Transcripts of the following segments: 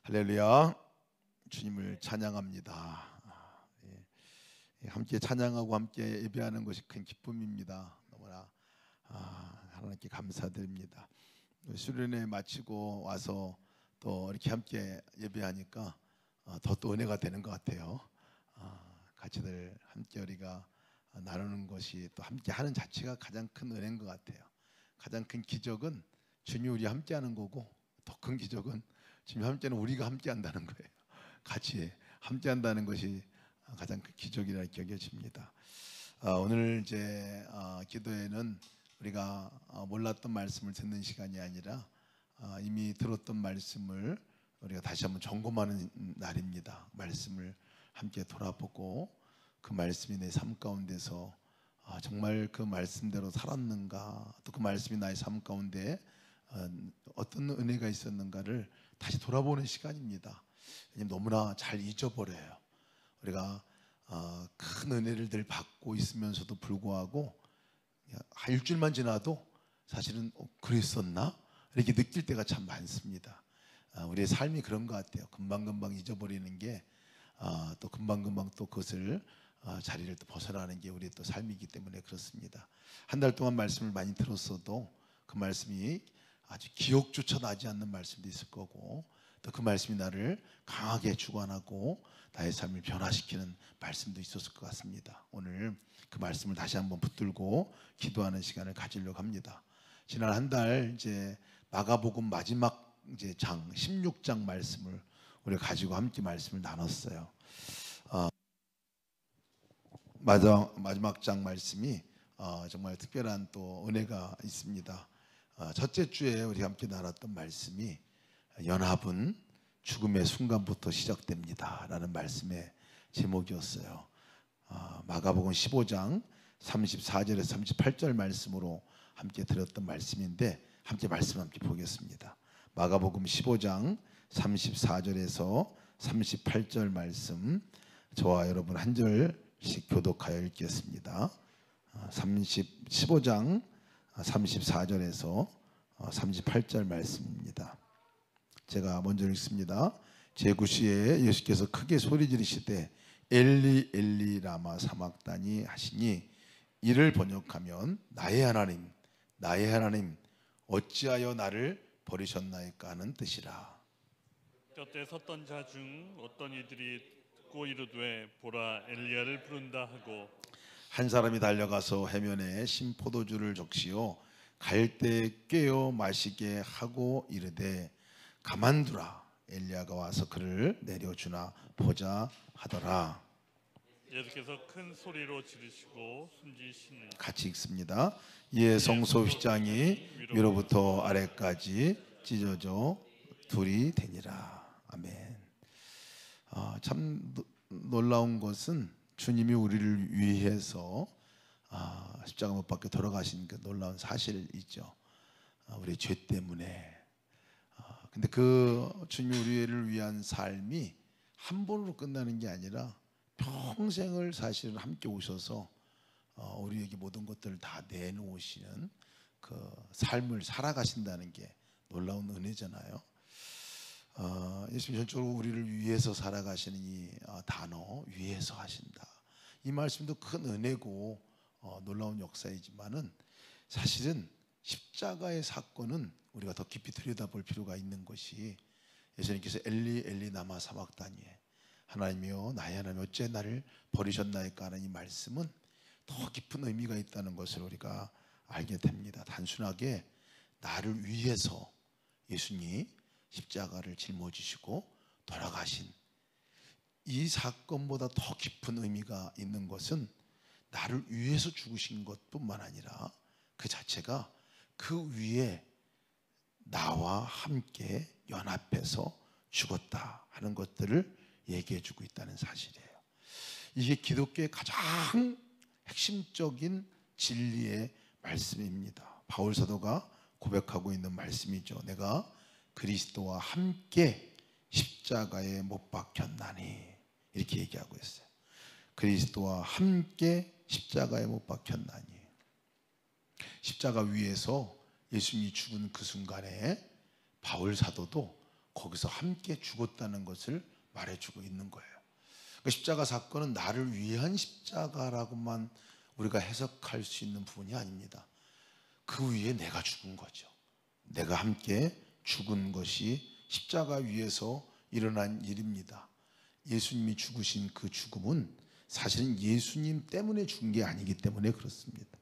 할렐루야. 주님을 찬양합니다. 함께 찬양하고 함께 예배하는 것이 큰 기쁨입니다. 너무나 하나님께 감사드립니다. 수련회 마치고 와서 또 이렇게 함께 예배하니까 더 또 은혜가 되는 것 같아요. 같이들 함께 우리가 나누는 것이 또 함께 하는 자체가 가장 큰 은혜인 것 같아요. 가장 큰 기적은 주님이 우리 함께하는 거고, 더 큰 기적은 주님 함께는 우리가 함께한다는 거예요. 같이 함께한다는 것이 가장 큰 기적이라 여겨집니다. 오늘 이제 기도회는 우리가 몰랐던 말씀을 듣는 시간이 아니라 이미 들었던 말씀을 우리가 다시 한번 점검하는 날입니다. 말씀을 함께 돌아보고 그 말씀이 내 삶 가운데서 정말 그 말씀대로 살았는가, 또 그 말씀이 나의 삶 가운데 어떤 은혜가 있었는가를 다시 돌아보는 시간입니다. 왜냐하면 너무나 잘 잊어버려요. 우리가 큰 은혜를 늘 받고 있으면서도 불구하고 일주일만 지나도 사실은 그랬었나? 이렇게 느낄 때가 참 많습니다. 우리의 삶이 그런 것 같아요. 금방금방 잊어버리는 게 또 금방금방 또 그것을 자리를 또 벗어나는 게 우리의 또 삶이기 때문에 그렇습니다. 한 달 동안 말씀을 많이 들었어도 그 말씀이 아주 기억조차 나지 않는 말씀도 있을 거고, 또 그 말씀이 나를 강하게 주관하고 나의 삶을 변화시키는 말씀도 있었을 것 같습니다. 오늘 그 말씀을 다시 한번 붙들고 기도하는 시간을 가지려고 합니다. 지난 한 달 이제 마가복음 마지막 이제 장 16장 말씀을 우리가 가지고 함께 말씀을 나눴어요. 마지막 장 말씀이 정말 특별한 또 은혜가 있습니다. 첫째 주에 우리 함께 나눴던 말씀이 연합은 죽음의 순간부터 시작됩니다 라는 말씀의 제목이었어요. 마가복음 15장 34절에서 38절 말씀으로 함께 들었던 말씀인데, 함께 말씀 함께 보겠습니다. 마가복음 15장 34절에서 38절 말씀, 저와 여러분 한 절씩 교독하여 읽겠습니다. 15장 34절에서 38절 말씀입니다. 제가 먼저 읽습니다. 제9시에 예수께서 크게 소리 지르시되 엘리 엘리 라마 사막다니 하시니, 이를 번역하면 나의 하나님 나의 하나님 어찌하여 나를 버리셨나이까 하는 뜻이라. 곁에 섰던 자 중 어떤 이들이 듣고 이르되 보라 엘리야를 부른다 하고, 한 사람이 달려가서 해면에 신 포도주를 적시어 갈대에 꿰어 마시게 하고 이르되 가만두라, 엘리야가 와서 그를 내려주나 보자 하더라. 예수께서 큰 소리로 지르시고 숨지시는, 같이 읽습니다. 이에 성소 휘장이 위로부터 아래까지 찢어져 둘이 되니라. 아멘. 참 놀라운 것은 주님이 우리를 위해서 십자가 못 박혀 돌아가신 그 놀라운 사실이죠. 우리 죄 때문에. 근데 그 주님이 우리를 위한 삶이 한 번으로 끝나는 게 아니라 평생을 사실은 함께 오셔서 우리에게 모든 것들을 다 내놓으시는 그 삶을 살아가신다는 게 놀라운 은혜잖아요. 예수님 전적으로 우리를 위해서 살아가시는 이 단어, 위해서 하신다, 이 말씀도 큰 은혜고 놀라운 역사이지만은, 사실은 십자가의 사건은 우리가 더 깊이 들여다볼 필요가 있는 것이, 예수님께서 엘리 엘리 라마 사막다니 하나님이여 나의 하나님 어찌 나를 버리셨나이까 하는 이 말씀은 더 깊은 의미가 있다는 것을 우리가 알게 됩니다. 단순하게 나를 위해서 예수님이 십자가를 짊어지시고 돌아가신 이 사건보다 더 깊은 의미가 있는 것은, 나를 위해서 죽으신 것뿐만 아니라 그 자체가 그 위에 나와 함께 연합해서 죽었다 하는 것들을 얘기해 주고 있다는 사실이에요. 이게 기독교의 가장 핵심적인 진리의 말씀입니다. 바울 사도가 고백하고 있는 말씀이죠. 내가 그리스도와 함께 십자가에 못 박혔나니, 이렇게 얘기하고 있어요. 그리스도와 함께 십자가에 못 박혔나니. 십자가 위에서 예수님이 죽은 그 순간에 바울 사도도 거기서 함께 죽었다는 것을 말해주고 있는 거예요. 그러니까 십자가 사건은 나를 위한 십자가라고만 우리가 해석할 수 있는 부분이 아닙니다. 그 위에 내가 죽은 거죠. 내가 함께 죽은 것이 십자가 위에서 일어난 일입니다. 예수님이 죽으신 그 죽음은 사실은 예수님 때문에 죽은 게 아니기 때문에 그렇습니다.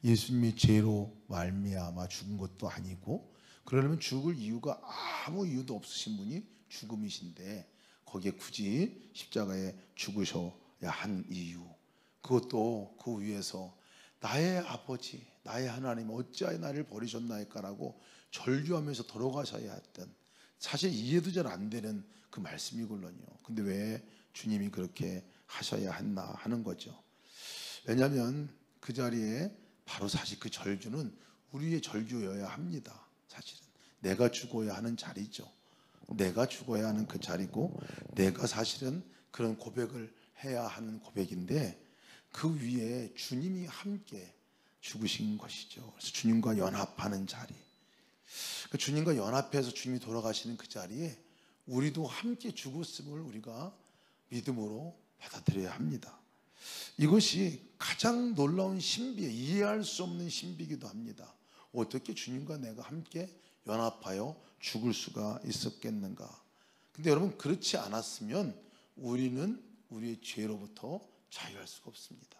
예수님의 죄로 말미암아 죽은 것도 아니고, 그러려면 죽을 이유가 아무 이유도 없으신 분이 죽음이신데 거기에 굳이 십자가에 죽으셔야 한 이유, 그것도 그 위에서 나의 아버지, 나의 하나님 어찌하여 나를 버리셨나이까라고 절규하면서 돌아가셔야 했던, 사실 이해도 잘 안 되는 그 말씀이걸요. 근데 왜 주님이 그렇게 하셔야 했나 하는 거죠. 왜냐하면 그 자리에 바로 사실 그 절규는 우리의 절규여야 합니다. 사실은 내가 죽어야 하는 자리죠. 내가 죽어야 하는 그 자리고, 내가 사실은 그런 고백을 해야 하는 고백인데, 그 위에 주님이 함께 죽으신 것이죠. 그래서 주님과 연합하는 자리, 주님과 연합해서 주님이 돌아가시는 그 자리에 우리도 함께 죽었음을 우리가 믿음으로 받아들여야 합니다. 이것이 가장 놀라운 신비에, 이해할 수 없는 신비이기도 합니다. 어떻게 주님과 내가 함께 연합하여 죽을 수가 있었겠는가? 근데 여러분, 그렇지 않았으면 우리는 우리의 죄로부터 자유할 수가 없습니다.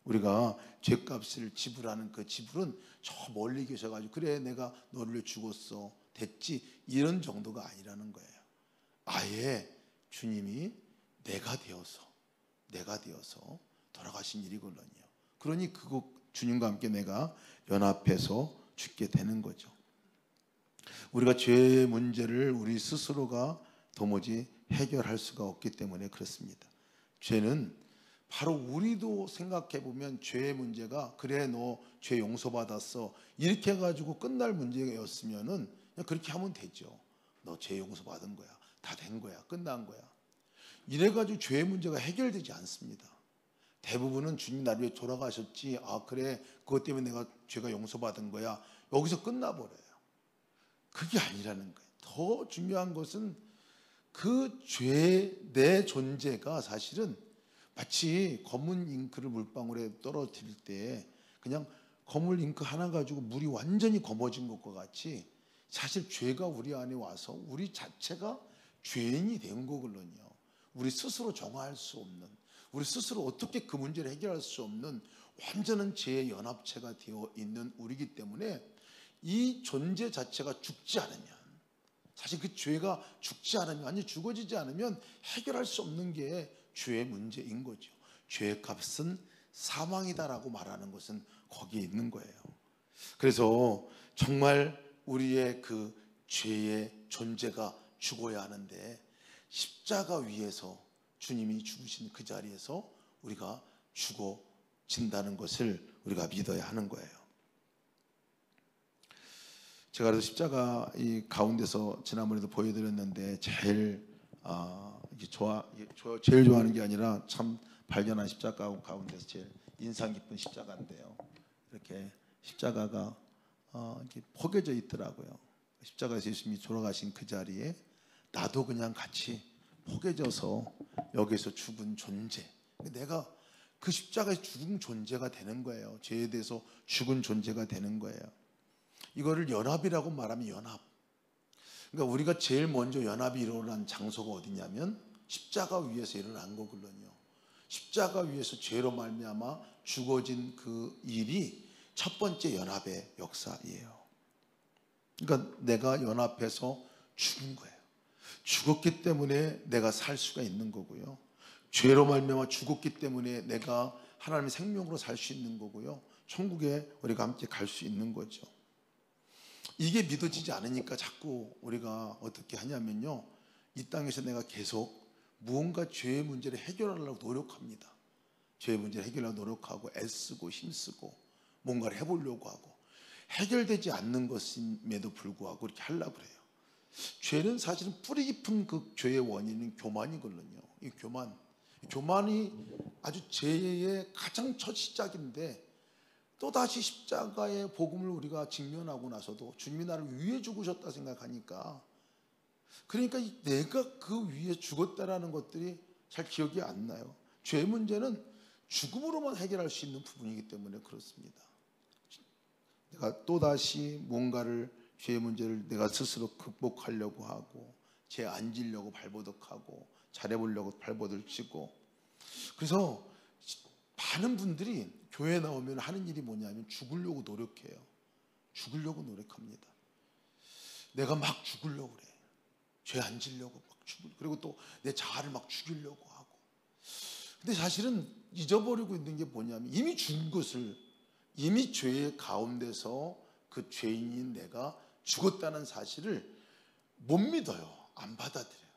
우리가 죄값을 지불하는 그 지불은 저 멀리 계셔가지고 그래 내가 너를 위해 죽었어 됐지, 이런 정도가 아니라는 거예요. 아예 주님이 내가 되어서 돌아가신 일이거든요. 그러니 그거 주님과 함께 내가 연합해서 죽게 되는 거죠. 우리가 죄의 문제를 우리 스스로가 도무지 해결할 수가 없기 때문에 그렇습니다. 죄는 바로 우리도 생각해 보면 죄의 문제가 그래 너 죄 용서받았어 이렇게 해가지고 끝날 문제였으면은 그냥 그렇게 하면 되죠. 너 죄 용서받은 거야, 다 된 거야, 끝난 거야. 이래가지고 죄의 문제가 해결되지 않습니다. 대부분은 주님 나를 위해 돌아가셨지, 아 그래 그것 때문에 내가 죄가 용서받은 거야, 여기서 끝나버려요. 그게 아니라는 거예요. 더 중요한 것은 그 죄, 내 존재가 사실은 마치 검은 잉크를 물방울에 떨어뜨릴 때 그냥 검은 잉크 하나 가지고 물이 완전히 검어진 것과 같이, 사실 죄가 우리 안에 와서 우리 자체가 죄인이 된 거거든요. 우리 스스로 정화할 수 없는, 우리 스스로 어떻게 그 문제를 해결할 수 없는 완전한 죄의 연합체가 되어 있는 우리이기 때문에 이 존재 자체가 죽지 않으면, 사실 그 죄가 죽지 않으면, 아니 죽어지지 않으면 해결할 수 없는 게 죄의 문제인 거죠. 죄의 값은 사망이다라고 말하는 것은 거기에 있는 거예요. 그래서 정말 우리의 그 죄의 존재가 죽어야 하는데, 십자가 위에서 주님이 죽으신 그 자리에서 우리가 죽어진다는 것을 우리가 믿어야 하는 거예요. 제가 그래서 십자가 이 가운데서 지난번에도 보여드렸는데 제일 제일 좋아하는 게 아니라 참 발견한 십자가 가운데서 제일 인상 깊은 십자가인데요. 이렇게 십자가가 이렇게 포개져 있더라고요. 십자가에서 예수님이 돌아가신 그 자리에 나도 그냥 같이 포개져서 여기서 죽은 존재, 내가 그 십자가에 죽은 존재가 되는 거예요. 죄에 대해서 죽은 존재가 되는 거예요. 이거를 연합이라고 말하면 연합. 그러니까 우리가 제일 먼저 연합이 일어난 장소가 어디냐면 십자가 위에서 일어난 거거든요. 십자가 위에서 죄로 말미암아 죽어진 그 일이 첫 번째 연합의 역사예요. 그러니까 내가 연합해서 죽은 거예요. 죽었기 때문에 내가 살 수가 있는 거고요. 죄로 말미암아 죽었기 때문에 내가 하나님의 생명으로 살 수 있는 거고요. 천국에 우리가 함께 갈 수 있는 거죠. 이게 믿어지지 않으니까 자꾸 우리가 어떻게 하냐면요, 이 땅에서 내가 계속 무언가 죄의 문제를 해결하려고 노력합니다. 죄의 문제를 해결하려고 노력하고 애쓰고 힘쓰고 뭔가를 해보려고 하고, 해결되지 않는 것임에도 불구하고 이렇게 하려고 그래요. 죄는 사실은 뿌리 깊은 그 죄의 원인은 교만이거든요. 이 교만이 아주 죄의 가장 첫 시작인데, 또다시 십자가의 복음을 우리가 직면하고 나서도 주님이 나를 위해 죽으셨다 생각하니까 그러니까 내가 그 위에 죽었다라는 것들이 잘 기억이 안 나요. 죄의 문제는 죽음으로만 해결할 수 있는 부분이기 때문에 그렇습니다. 내가 또다시 뭔가를, 죄의 문제를 내가 스스로 극복하려고 하고, 죄 안 지려고 발버둥하고, 잘해보려고 발버둥 치고. 그래서 많은 분들이 교회 나오면 하는 일이 뭐냐면 죽으려고 노력해요. 죽으려고 노력합니다. 내가 막 죽으려고 그래. 죄 안 지려고 막 죽을, 그리고 또 내 자아를 막 죽이려고 하고. 근데 사실은 잊어버리고 있는 게 뭐냐면 이미 죽은 것을, 이미 죄의 가운데서 그 죄인인 내가 죽었다는 사실을 못 믿어요. 안 받아들여요.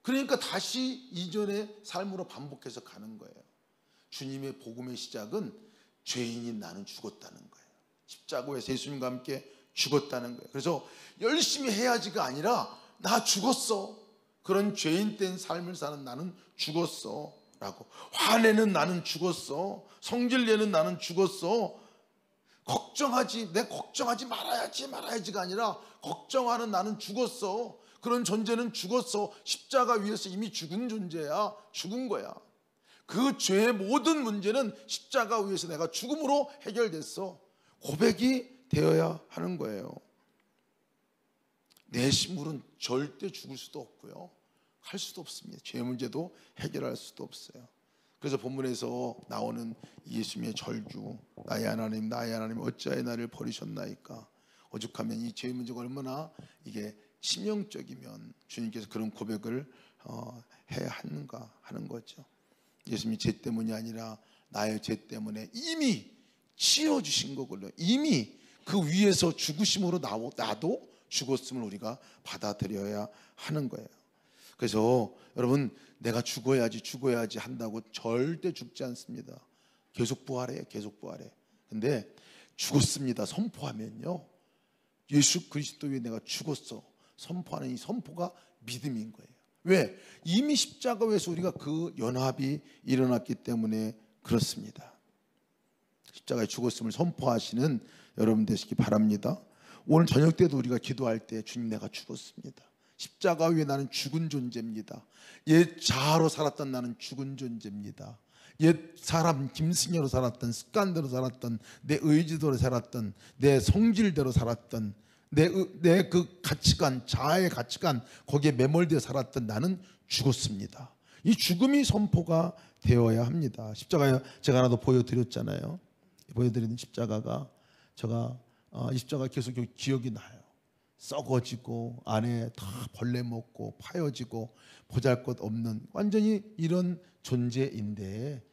그러니까 다시 이전의 삶으로 반복해서 가는 거예요. 주님의 복음의 시작은 죄인인 나는 죽었다는 거예요. 십자가에서 예수님과 함께 죽었다는 거예요. 그래서 열심히 해야지가 아니라 나 죽었어. 그런 죄인된 삶을 사는 나는 죽었어 라고. 화내는 나는 죽었어. 성질내는 나는 죽었어. 내 걱정하지 말아야지가 아니라 걱정하는 나는 죽었어. 그런 존재는 죽었어. 십자가 위에서 이미 죽은 존재야. 죽은 거야. 그 죄의 모든 문제는 십자가 위에서 내가 죽음으로 해결됐어. 고백이 되어야 하는 거예요. 내 심물은 절대 죽을 수도 없고요, 할 수도 없습니다. 죄 문제도 해결할 수도 없어요. 그래서 본문에서 나오는 예수님의 절규, 나의 하나님 어찌하여 나를 버리셨나이까. 오죽하면 이 죄 문제가 얼마나 이게 치명적이면 주님께서 그런 고백을 해야 하는가 하는 거죠. 예수님이 죄 때문이 아니라 나의 죄 때문에 이미 치러주신 거군요. 이미 그 위에서 죽으심으로 나도 죽었음을 우리가 받아들여야 하는 거예요. 그래서 여러분, 내가 죽어야지 한다고 절대 죽지 않습니다. 계속 부활해요. 계속 부활해. 근데 죽었습니다 선포하면요, 예수 그리스도 위에 내가 죽었어 선포하는 이 선포가 믿음인 거예요. 왜? 이미 십자가 위에서 우리가 그 연합이 일어났기 때문에 그렇습니다. 십자가에 죽었음을 선포하시는 여러분 되시기 바랍니다. 오늘 저녁 때도 우리가 기도할 때 주님 내가 죽었습니다. 십자가 위에 나는 죽은 존재입니다. 옛 자아로 살았던 나는 죽은 존재입니다. 옛 사람 김승여로 살았던, 습관대로 살았던, 내 의지대로 살았던, 내 성질대로 살았던, 내 그 가치관, 자아의 가치관, 거기에 매몰되어 살았던 나는 죽었습니다. 이 죽음이 선포가 되어야 합니다. 십자가 제가 하나 더 보여드렸잖아요. 보여드리는 십자가가 이 십자가 계속 기억이 나요. 썩어지고 안에 다 벌레 먹고 파여지고 보잘것없는 완전히 이런 존재인데,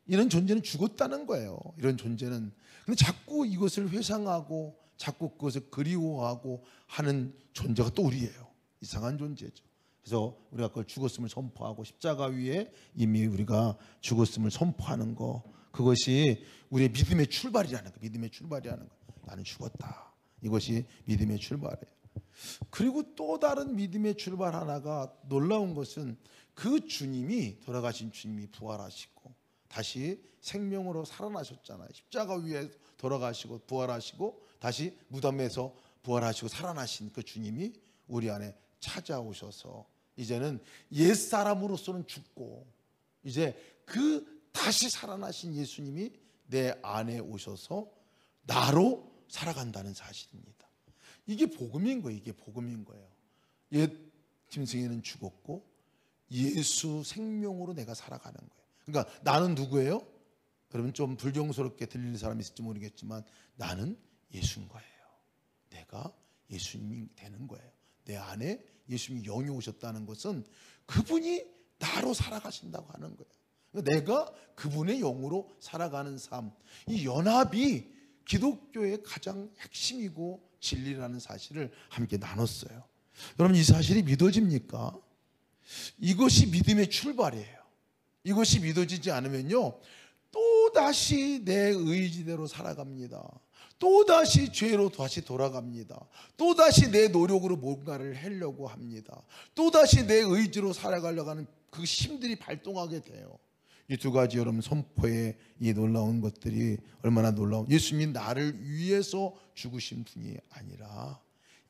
이런 존재는 죽었다는 거예요. 이런 존재는. 근데 자꾸 이것을 회상하고 자꾸 그것을 그리워하고 하는 존재가 또 우리예요. 이상한 존재죠. 그래서 우리가 그걸 죽었음을 선포하고 십자가 위에 이미 우리가 죽었음을 선포하는 거, 그것이 우리의 믿음의 출발이라는 거. 믿음의 출발이라는 거. 나는 죽었다. 이것이 믿음의 출발이에요. 그리고 또 다른 믿음의 출발 하나가, 놀라운 것은 그 주님이, 돌아가신 주님이 부활하시고 다시 생명으로 살아나셨잖아요. 십자가 위에 돌아가시고 부활하시고 다시 무덤에서 부활하시고 살아나신 그 주님이 우리 안에 찾아오셔서 이제는 옛사람으로서는 죽고 이제 그 다시 살아나신 예수님이 내 안에 오셔서 나로 살아간다는 사실입니다. 이게 복음인 거예요. 이게 복음인 거예요. 옛 짐승에는 죽었고 예수 생명으로 내가 살아가는 거예요. 그러니까 나는 누구예요? 여러분, 좀 불경스럽게 들릴 사람이 있을지 모르겠지만 나는 예수인 거예요. 내가 예수님이 되는 거예요. 내 안에 예수님이 영이 오셨다는 것은 그분이 나로 살아가신다고 하는 거예요. 그러니까 내가 그분의 영으로 살아가는 삶, 이 연합이 기독교의 가장 핵심이고 진리라는 사실을 함께 나눴어요. 여러분, 이 사실이 믿어집니까? 이것이 믿음의 출발이에요. 이것이 믿어지지 않으면요, 또다시 내 의지대로 살아갑니다. 또다시 죄로 다시 돌아갑니다. 또다시 내 노력으로 뭔가를 하려고 합니다. 또다시 내 의지로 살아가려고 하는 그 힘들이 발동하게 돼요. 이 두 가지 여러분 선포의 이 놀라운 것들이 얼마나 놀라운, 예수님이 나를 위해서 죽으신 분이 아니라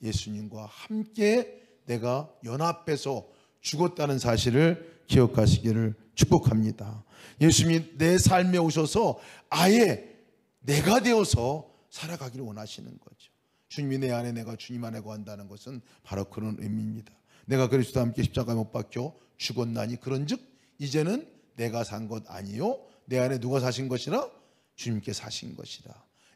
예수님과 함께 내가 연합해서 죽었다는 사실을 기억하시기를 축복합니다. 예수님이 내 삶에 오셔서 아예 내가 되어서 살아가기를 원하시는 거죠. 주님이 내 안에, 내가 주님 안에 거한다는 것은 바로 그런 의미입니다. 내가 그리스도와 함께 십자가에 못 박혀 죽었나니 그런즉 이제는 내가 산 것 아니요 내 안에 누가 사신 것이라? 주님께 사신 것이라.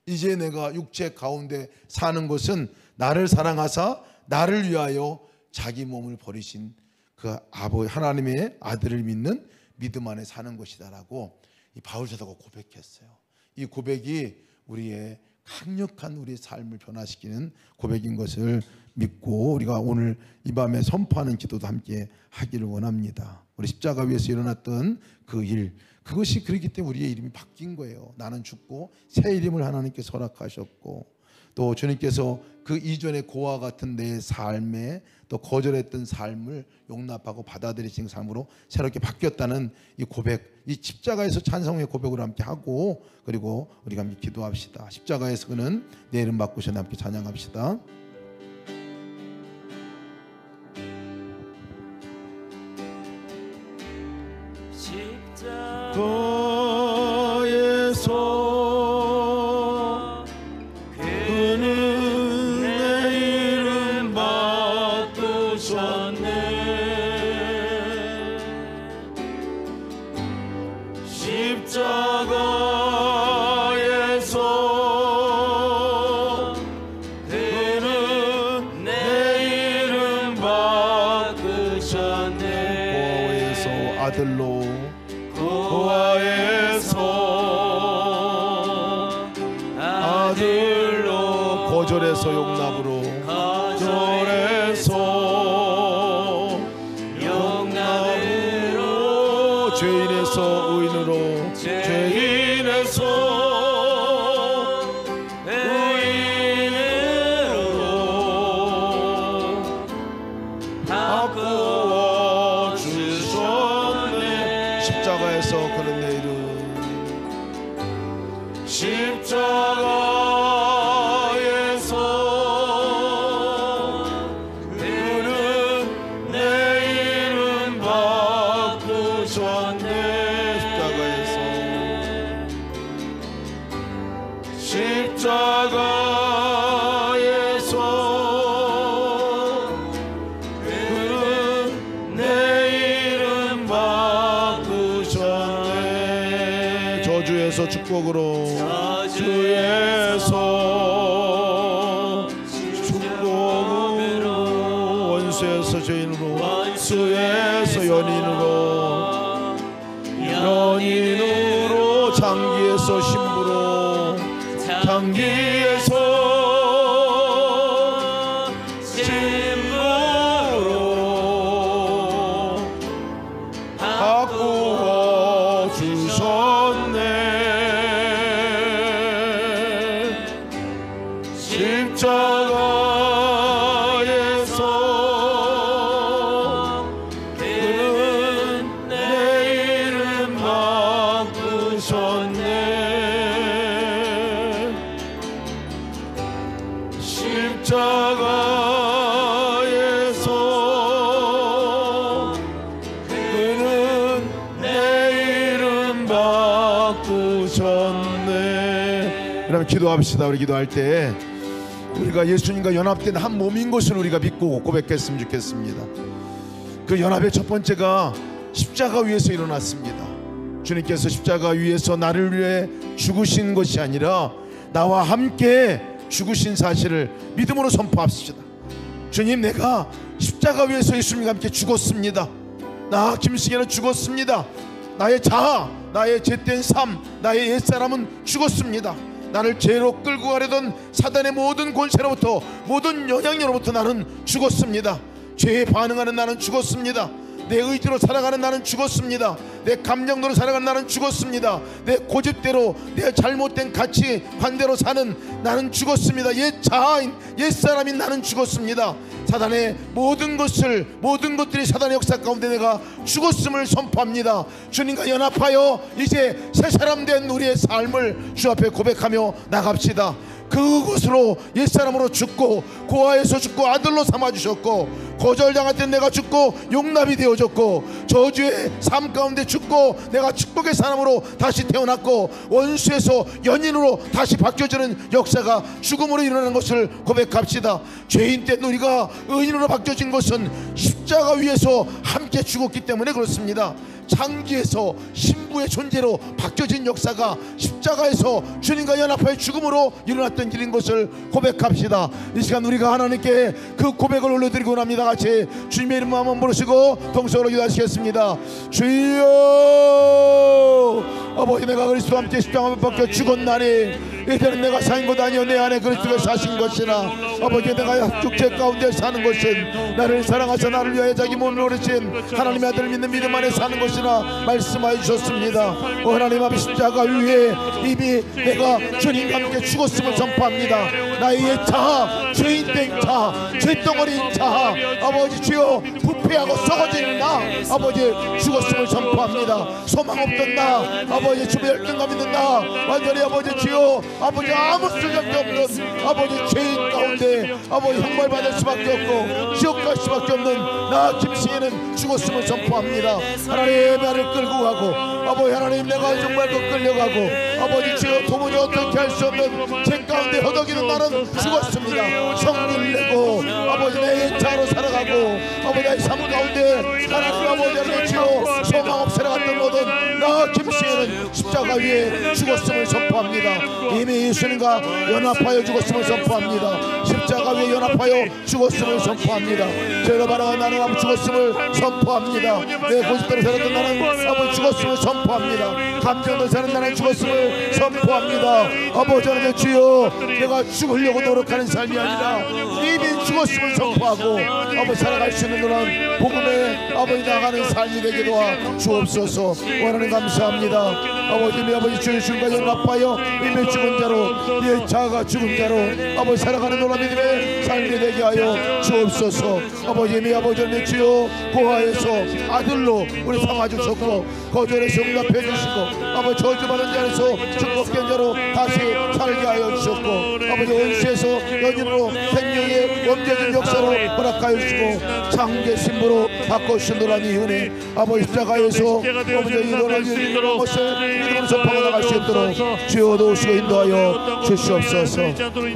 이제 내가 육체 가운데 사는 것은 나를 사랑하사 나를 위하여 자기 몸을 버리신 그 아버지 하나님의 아들을 믿는 믿음 안에 사는 것이다라고 이 바울 사도가 고백했어요. 이 고백이 우리의 강력한 우리의 삶을 변화시키는 고백인 것을 믿고 우리가 오늘 이 밤에 선포하는 기도도 함께 하기를 원합니다. 우리 십자가 위에서 일어났던 그 일, 그것이 그렇기 때문에 우리의 이름이 바뀐 거예요. 나는 죽고 새 이름을 하나님께서 허락하셨고, 또 주님께서 그 이전의 고와 같은 내 삶에 또 거절했던 삶을 용납하고 받아들이신 삶으로 새롭게 바뀌었다는 이 고백, 이 십자가에서 찬송의 고백으로 함께 하고, 그리고 우리가 함께 기도합시다. 십자가에서 그는 내 이름 바꾸셔서 함께 찬양합시다. 십자가에서 그는 내 이름 바꾸셨네. 십자가에서 그는 내 이름 바꾸셨네. 고아에서 아들로, 고아에서 아들로, 거절해서 용납으로, 거절해서 용납으로, 죄인에서 의인으로, 죄인에서 의인으로 바꾸어 주셨네. 십자가에서 그는 내 이름, 십자가에서 그는 내 이름 바꾸셨네. 십자가에서 그는 내 이름 바꾸셨네. 저주에서 축복으로, 저주에서 축복으로, 원수에서 죄인으로, 원수에서 연인으로, 연인으로, 장기에서 신부로, 장기에서 신부로 바꾸어 주셨네. 십자가에서 그는 내 이름 바꾸셨네. 십자가에서 그는 내 이름 바꾸셨네. 그럼 기도합시다. 우리 기도할 때 우리가 예수님과 연합된 한 몸인 것을 우리가 믿고 고백했으면 좋겠습니다. 그 연합의 첫 번째가 십자가 위에서 일어났습니다. 주님께서 십자가 위에서 나를 위해 죽으신 것이 아니라 나와 함께 죽으신 사실을 믿음으로 선포합시다. 주님, 내가 십자가 위에서 예수님과 함께 죽었습니다. 나 김승현은 죽었습니다. 나의 자아, 나의 죄된 삶, 나의 옛사람은 죽었습니다. 나를 죄로 끌고 가려던 사단의 모든 권세로부터, 모든 영향력으로부터 나는 죽었습니다. 죄에 반응하는 나는 죽었습니다. 내 의지로 살아가는 나는 죽었습니다. 내 감정대로 살아가는 나는 죽었습니다. 내 고집대로, 내 잘못된 가치관대로 사는 나는 죽었습니다. 옛 자아인, 옛사람인 나는 죽었습니다. 사단의 모든 것들이 사단의 역사 가운데 내가 죽었음을 선포합니다. 주님과 연합하여 이제 새 사람 된 우리의 삶을 주 앞에 고백하며 나갑시다. 그곳으로 옛사람으로 죽고 고아에서 죽고 아들로 삼아주셨고, 거절당할 때 내가 죽고 용납이 되어졌고, 저주의 삶 가운데 죽고 내가 축복의 사람으로 다시 태어났고, 원수에서 연인으로 다시 바뀌어지는 역사가 죽음으로 일어나는 것을 고백합시다. 죄인 때 우리가 의인으로 바뀌어진 것은 십자가 위에서 함께 죽었기 때문에 그렇습니다. 창기에서 신부의 존재로 바뀌어진 역사가 십자가에서 주님과 연합하여 죽음으로 일어났던 일인 것을 고백합시다. 이 시간 우리가 하나님께 그 고백을 올려드리고 납니다. 같이 주님의 이름 한번 부르시고 동성으로 기도하시겠습니다. 주여, 아버지, 내가 그리스도와 함께 십자가에 박혀 죽었나니 이제는 내가 사는 것 아니요 내 안에 그리스도가 사신 것이라. 아버지, 내가 육체 가운데 사는 것은 나를 사랑하사 나를 위하여 자기 몸을 오르신 하나님의 아들을 믿는 믿음 안에 사는 것이라 말씀하여 주셨습니다. 하나님 앞에 십자가 위에 이미 내가 주님과 함께 죽었음을 선포합니다. 나의 자아, 죄인 된 자아, 죄덩어리인 자아, 아버지 주여, 부패하고 썩어진 나 아버지 죽었음을 선포합니다. 소망 없던 나 아버지, 주의 열등감 있는 나 완전히 아버지 주여, 아버지 아무 수작도 없는 아버지 죄인 가운데 아버지 형벌받을 수밖에 없고 지옥 갈 수밖에 없는 나 김승희는 죽었음을 선포합니다. 하나님, 나를 끌고 가고 아버지 하나님, 내가 정말 그 끌려가고 아버지 주여, 도무지 어떻게 할 수 없는 죄 가운데 허덕이는 나는 죽었습니다. 성리를 내고 아버지 내 자로 살아가고 아버지 나의 삶 가운데 하나님 아버지 주여, 소망 없이 살아갔던 모든 나 김승희는 십자가 위에 죽었음을 선포합니다. 이미 예수님과 연합하여 죽었음을 선포합니다. 십자가 위에 연합하여 죽었음을 선포합니다. 죄로 바라가 나는 아버지 죽었음을 선포합니다. 내 고집대로 살았던 나는 아버지 죽었음을 선포합니다. 감정대로 사는 나는 죽었음을 선포합니다. 아버지 하나님 주여, 내가 죽으려고 노력하는 삶이 아니라 이미 죽었음을 선포하고 아버지 살아갈 수 있는 그런 복음에 아버지 나가는 삶이 되게 도와 주옵소서. 원하는 감사합니다. 아버지 주의 주님과 연합하여 이미 죽은 자로 예 자아가 죽은 자로 아버지 살아가는 놀라 믿음의 삶이 되게 하여 주옵소서. 아버지 하나님 주여, 고아에서 아들로 우리 삼아주셨고 거절에서 응답해 주시고 아버지 저주받은 자에서 축복된 자로 다시 살게 하여 주셨고 아버지 원수에서 연인으로 생명의 원죄된 역사로 허락하여 주시고 창조의 신부로 바꿔주신 놀라니 은혜, 아버지 십자가에서 아버지 이런 것을 믿음으로 선포하고 나갈 수 있도록 주여 도우시고 인도하여 주시옵소서.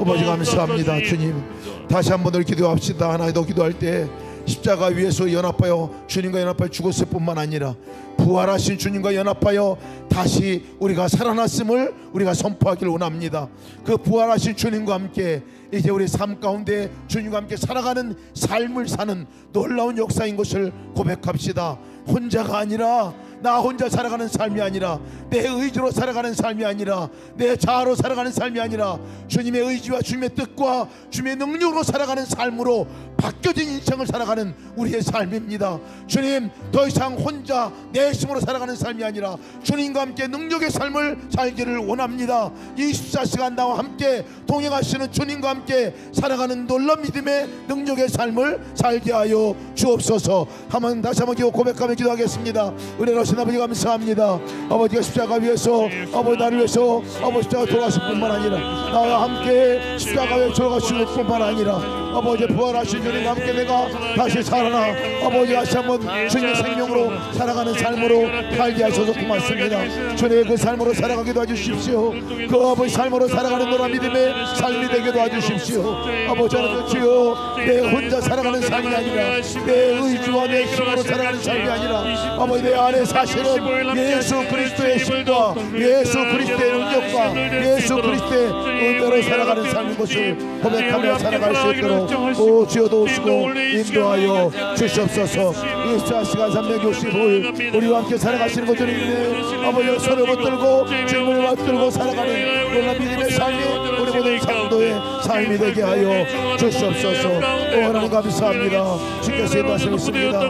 아버지 감사합니다. 주님, 다시 한번 더 기도합시다. 하나 더 기도할 때 십자가 위에서 연합하여 주님과 연합하여 죽었을 뿐만 아니라 부활하신 주님과 연합하여 다시 우리가 살아났음을 우리가 선포하기를 원합니다. 그 부활하신 주님과 함께 이제 우리 삶 가운데 주님과 함께 살아가는 삶을 사는 놀라운 역사인 것을 고백합시다. 혼자가 아니라, 나 혼자 살아가는 삶이 아니라, 내 의지로 살아가는 삶이 아니라, 내 자아로 살아가는 삶이 아니라 주님의 의지와 주님의 뜻과 주님의 능력으로 살아가는 삶으로 바뀌어진 인생을 살아가는 우리의 삶입니다. 주님, 더 이상 혼자 내 힘으로 살아가는 삶이 아니라 주님과 함께 능력의 삶을 살기를 원합니다. 24시간 나와 함께 동행하시는 주님과 함께 살아가는 놀라운 믿음의 능력의 삶을 살게 하여 주옵소서. 한번 다시 한번 고백하며 기도하겠습니다. 은혜로우신 아버지 감사합니다. 아버지가 십자가 위에서 아버지 나를 위해서 아버지 십자가 돌아가실 뿐만 아니라 나와 함께 십자가 위에 돌아가실 뿐만 아니라 아버지 부활하신 주님과 함께 내가 다시 살아나 아버지 다시 한번 주님의 생명으로 살아가는 삶으로 살게 하셔서 고맙습니다. 주님의 그 삶으로 살아가기도 해주십시오. 그 아버지 삶으로 살아가는 노란 믿음의 삶이 되기도 해주십시오. 아버지 하나님 주여, 내 혼자 살아가는 삶이 아니라 내 의지와 내 힘으로 살아가는 삶이 아니라 아버지 내 안에 사실은 예수 그리스도의 힘과 예수 그리스도의 능력과 예수 그리스도의 은혜로 살아가는 삶인 것을 고백하며 살아갈 수 있도록 오 주여 도우시고 인도하여 주시옵소서. 24시간 365일 우리와 함께 살아가시는 것을 믿네 아버지 손을 붙들고 주님을 맞들고 살아가는 놀라운 믿음의 삶이 우리 모든 성도의 삶이 되게 하여 주시옵소서. 오 하나님 감사합니다. 주께서 인도하시겠습니다. 오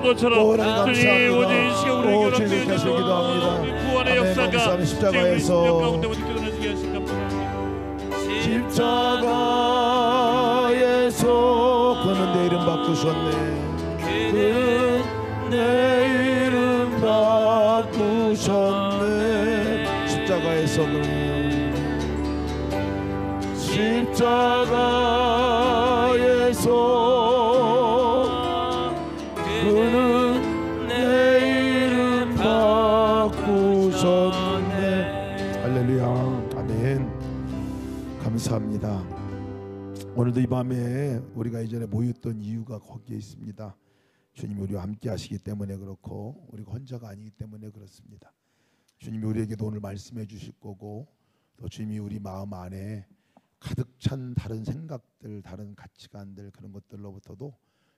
하나님 감사합니다. 오 주님께 하시기 기도합니다. 아멘. 감사합니다. 십자가에서 그는 내 이름 바꾸셨네. 그는 내 이름 바꾸셨네. 십자가에서 오늘도 이 밤에 우리가 이전에 모였던 이유가 거기에 있습니다. 주님이 우리와 함께 하시기 때문에 그렇고 우리가 혼자가 아니기 때문에 그렇습니다. 주님이 우리에게도 오늘 말씀해 주실 거고 또 주님이 우리 마음 안에 가득 찬 다른 생각들, 다른 가치관들 그런 것들로부터도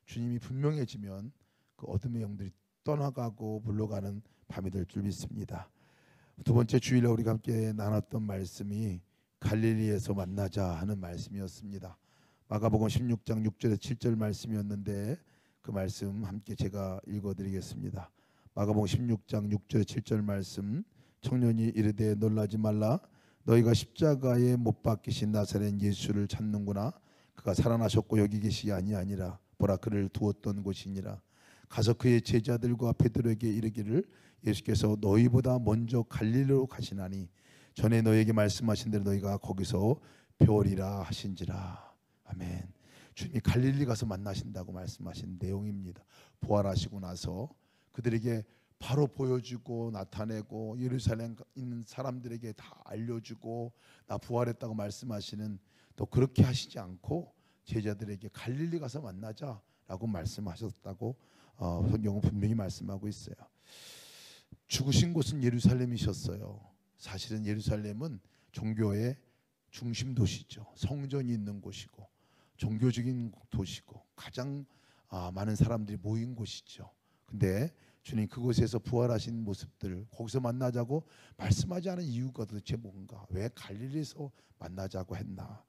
주님이 분명해지면 그 어둠의 영들이 떠나가고 물러가는 밤이 될 줄 믿습니다. 두 번째 주일에 우리가 함께 나눴던 말씀이 갈릴리에서 만나자 하는 말씀이었습니다. 마가복음 16장 6절에서 7절 말씀이었는데 그 말씀 함께 제가 읽어드리겠습니다. 마가복음 16장 6절에서 7절 말씀. 청년이 이르되 놀라지 말라. 너희가 십자가에 못 박히신 나사렛 예수를 찾는구나. 그가 살아나셨고 여기 계시기 아니하니라. 보라 그를 두었던 곳이니라. 가서 그의 제자들과 베드로에게 이르기를 예수께서 너희보다 먼저 갈릴리로 가시나니 전에 너희에게 말씀하신 대로 너희가 거기서 배우리라 하신지라. 아멘. 주님이 갈릴리 가서 만나신다고 말씀하신 내용입니다. 부활하시고 나서 그들에게 바로 보여주고 나타내고 예루살렘 있는 사람들에게 다 알려주고 나 부활했다고 말씀하시는, 또 그렇게 하시지 않고 제자들에게 갈릴리 가서 만나자라고 말씀하셨다고 성경은 분명히 말씀하고 있어요. 죽으신 곳은 예루살렘이셨어요. 사실은 예루살렘은 종교의 중심 도시죠. 성전이 있는 곳이고 종교적인 도시고 가장 많은 사람들이 모인 곳이죠. 근데 주님 그곳에서 부활하신 모습들 거기서 만나자고 말씀하지 않은 이유가 도대체 뭔가? 왜 갈릴리에서 만나자고 했나?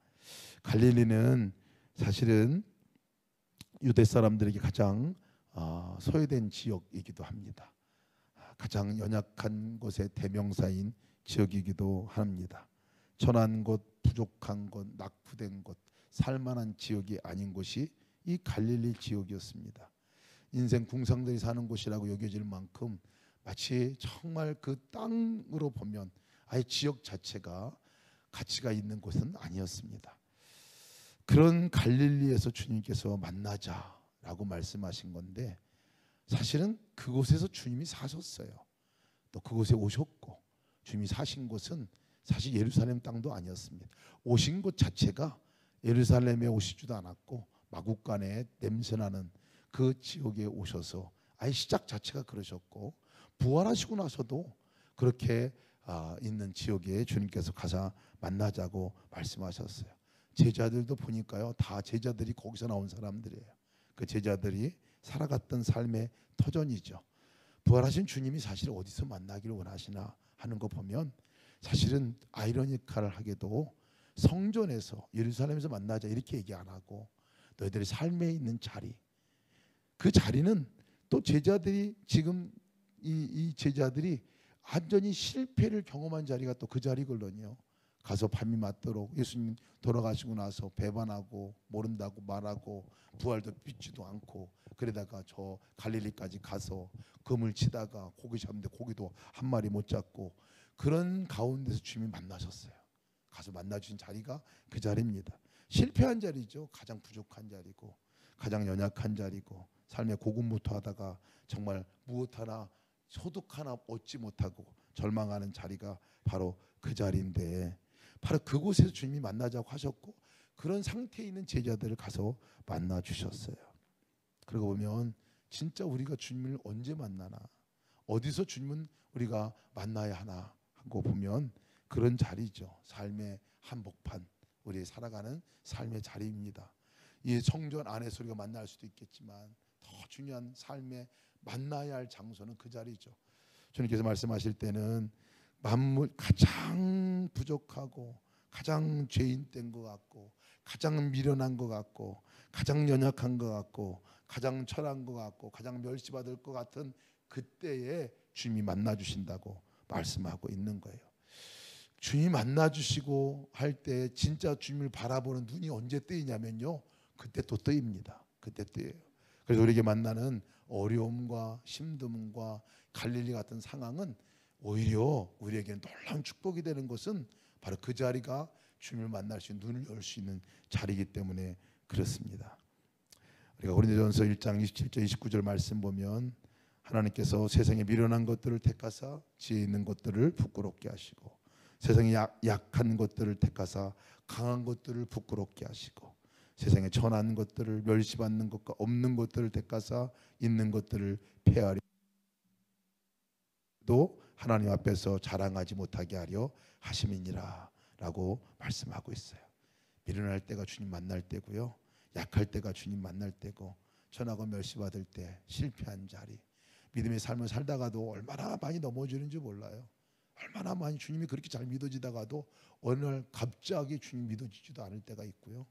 갈릴리는 사실은 유대 사람들에게 가장 소외된 지역이기도 합니다. 가장 연약한 곳의 대명사인 지역이기도 합니다. 천한 곳, 부족한 곳, 낙후된 곳, 살만한 지역이 아닌 곳이 이 갈릴리 지역이었습니다. 인생 궁상들이 사는 곳이라고 여겨질 만큼 마치 정말 그 땅으로 보면 아예 지역 자체가 가치가 있는 곳은 아니었습니다. 그런 갈릴리에서 주님께서 만나자라고 말씀하신 건데 사실은 그곳에서 주님이 사셨어요. 또 그곳에 오셨고 주님이 사신 곳은 사실 예루살렘 땅도 아니었습니다. 오신 곳 자체가 예루살렘에 오시지도 않았고 마국간에 냄새나는 그 지역에 오셔서 아예 시작 자체가 그러셨고 부활하시고 나서도 그렇게 있는 지역에 주님께서 가서 만나자고 말씀하셨어요. 제자들도 보니까요 다 제자들이 거기서 나온 사람들이에요. 그 제자들이 살아갔던 삶의 터전이죠. 부활하신 주님이 사실 어디서 만나기를 원하시나 하는 거 보면 사실은 아이러니컬하게도 성전에서 예루살렘에서 만나자 이렇게 얘기 안 하고 너희들의 삶에 있는 자리, 그 자리는 또 제자들이 지금 이 제자들이 완전히 실패를 경험한 자리가 또 그 자리거든요. 가서 밤이 맞도록 예수님 돌아가시고 나서 배반하고 모른다고 말하고 부활도 믿지도 않고 그러다가 저 갈릴리까지 가서 금을 치다가 고기 잡는데 고기도 한 마리 못 잡고 그런 가운데서 주님이 만나셨어요. 가서 만나주신 자리가 그 자리입니다. 실패한 자리죠. 가장 부족한 자리고 가장 연약한 자리고 삶의 고군분투하다가 정말 무엇 하나 소득 하나 얻지 못하고 절망하는 자리가 바로 그 자리인데 바로 그곳에서 주님이 만나자고 하셨고 그런 상태에 있는 제자들을 가서 만나 주셨어요. 그러고 보면 진짜 우리가 주님을 언제 만나나 어디서 주님은 우리가 만나야 하나 하고 보면 그런 자리죠. 삶의 한복판 우리 살아가는 삶의 자리입니다. 이 성전 안에서 우리가 만날 수도 있겠지만 더 중요한 삶의 만나야 할 장소는 그 자리죠. 주님께서 말씀하실 때는 만물 가장 부족하고 가장 죄인된 것 같고 가장 미련한 것 같고 가장 연약한 것 같고 가장 철한 것 같고 가장 멸시받을 것 같은 그때에 주님이 만나 주신다고 말씀하고 있는 거예요. 주님이 만나 주시고 할 때 진짜 주님을 바라보는 눈이 언제 뜨이냐면요. 그때 또 뜨입니다. 그때 뜨여요. 그래서 우리에게 만나는 어려움과 힘듦과 갈릴리 같은 상황은 오히려 우리에게는 놀라운 축복이 되는 것은 바로 그 자리가 주님을 만날 수 있는 눈을 열 수 있는 자리이기 때문에 그렇습니다. 우리가 고린도전서 1장 27절 29절 말씀 보면 하나님께서 세상에 미련한 것들을 택하사 지혜 있는 것들을 부끄럽게 하시고 세상에 약한 것들을 택하사 강한 것들을 부끄럽게 하시고 세상에 천한 것들을 멸시받는 것과 없는 것들을 택하사 있는 것들을 폐하리도 하나님 앞에서 자랑하지 못하게 하려 하심이니라 라고 말씀하고 있어요. 미련할 때가 주님 만날 때고요, 약할 때가 주님 만날 때고, 천하고 멸시받을 때, 실패한 자리, 믿음의 삶을 살다가도 얼마나 많이 넘어지는지 몰라요. 얼마나 많이 주님이 그렇게 잘 믿어지다가도 어느 날 갑자기 주님 믿어지지도 않을 때가 있고요,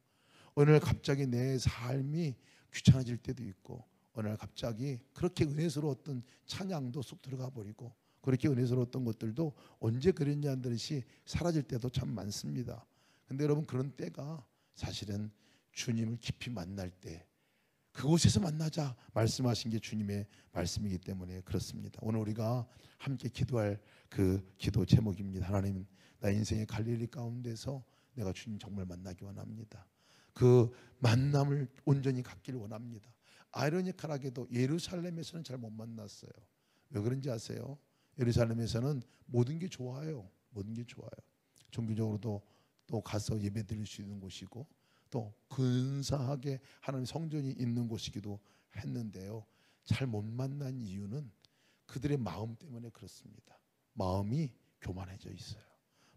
어느 날 갑자기 내 삶이 귀찮아질 때도 있고, 어느 날 갑자기 그렇게 은혜스러웠던 찬양도 쏙 들어가 버리고, 그렇게 은혜스러웠던 것들도 언제 그랬냐는 듯이 사라질 때도 참 많습니다. 근데 여러분, 그런 때가 사실은 주님을 깊이 만날 때, 그곳에서 만나자 말씀하신 게 주님의 말씀이기 때문에 그렇습니다. 오늘 우리가 함께 기도할 그 기도 제목입니다. 하나님, 나 인생의 갈릴리 가운데서 내가 주님 정말 만나기 원합니다. 그 만남을 온전히 갖기를 원합니다. 아이러니컬하게도 예루살렘에서는 잘 못 만났어요. 왜 그런지 아세요? 예루살렘에서는 모든 게 좋아요. 모든 게 좋아요. 종교적으로도 또 가서 예배 드릴 수 있는 곳이고, 또 근사하게 하나님 성전이 있는 곳이기도 했는데요, 잘 못 만난 이유는 그들의 마음 때문에 그렇습니다. 마음이 교만해져 있어요.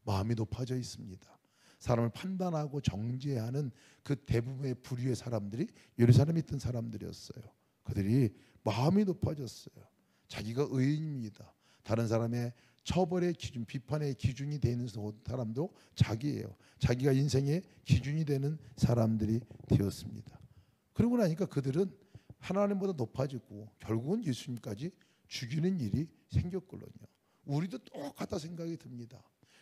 마음이 높아져 있습니다. 사람을 판단하고 정죄하는 그 대부분의 부류의 사람들이 예루살렘에 있던 사람들이었어요. 그들이 마음이 높아졌어요. 자기가 의인입니다. 다른 사람의 처벌의 기준, 비판의 기준이 되는 사람도 자기예요. 자기가 인생의 기준이 되는 사람들이 되었습니다. 그러고 나니까 그들은 하나님보다 높아지고 결국은 예수님까지 죽이는 일이 생겼거든요. 우리도 똑같다 생각이 듭니다.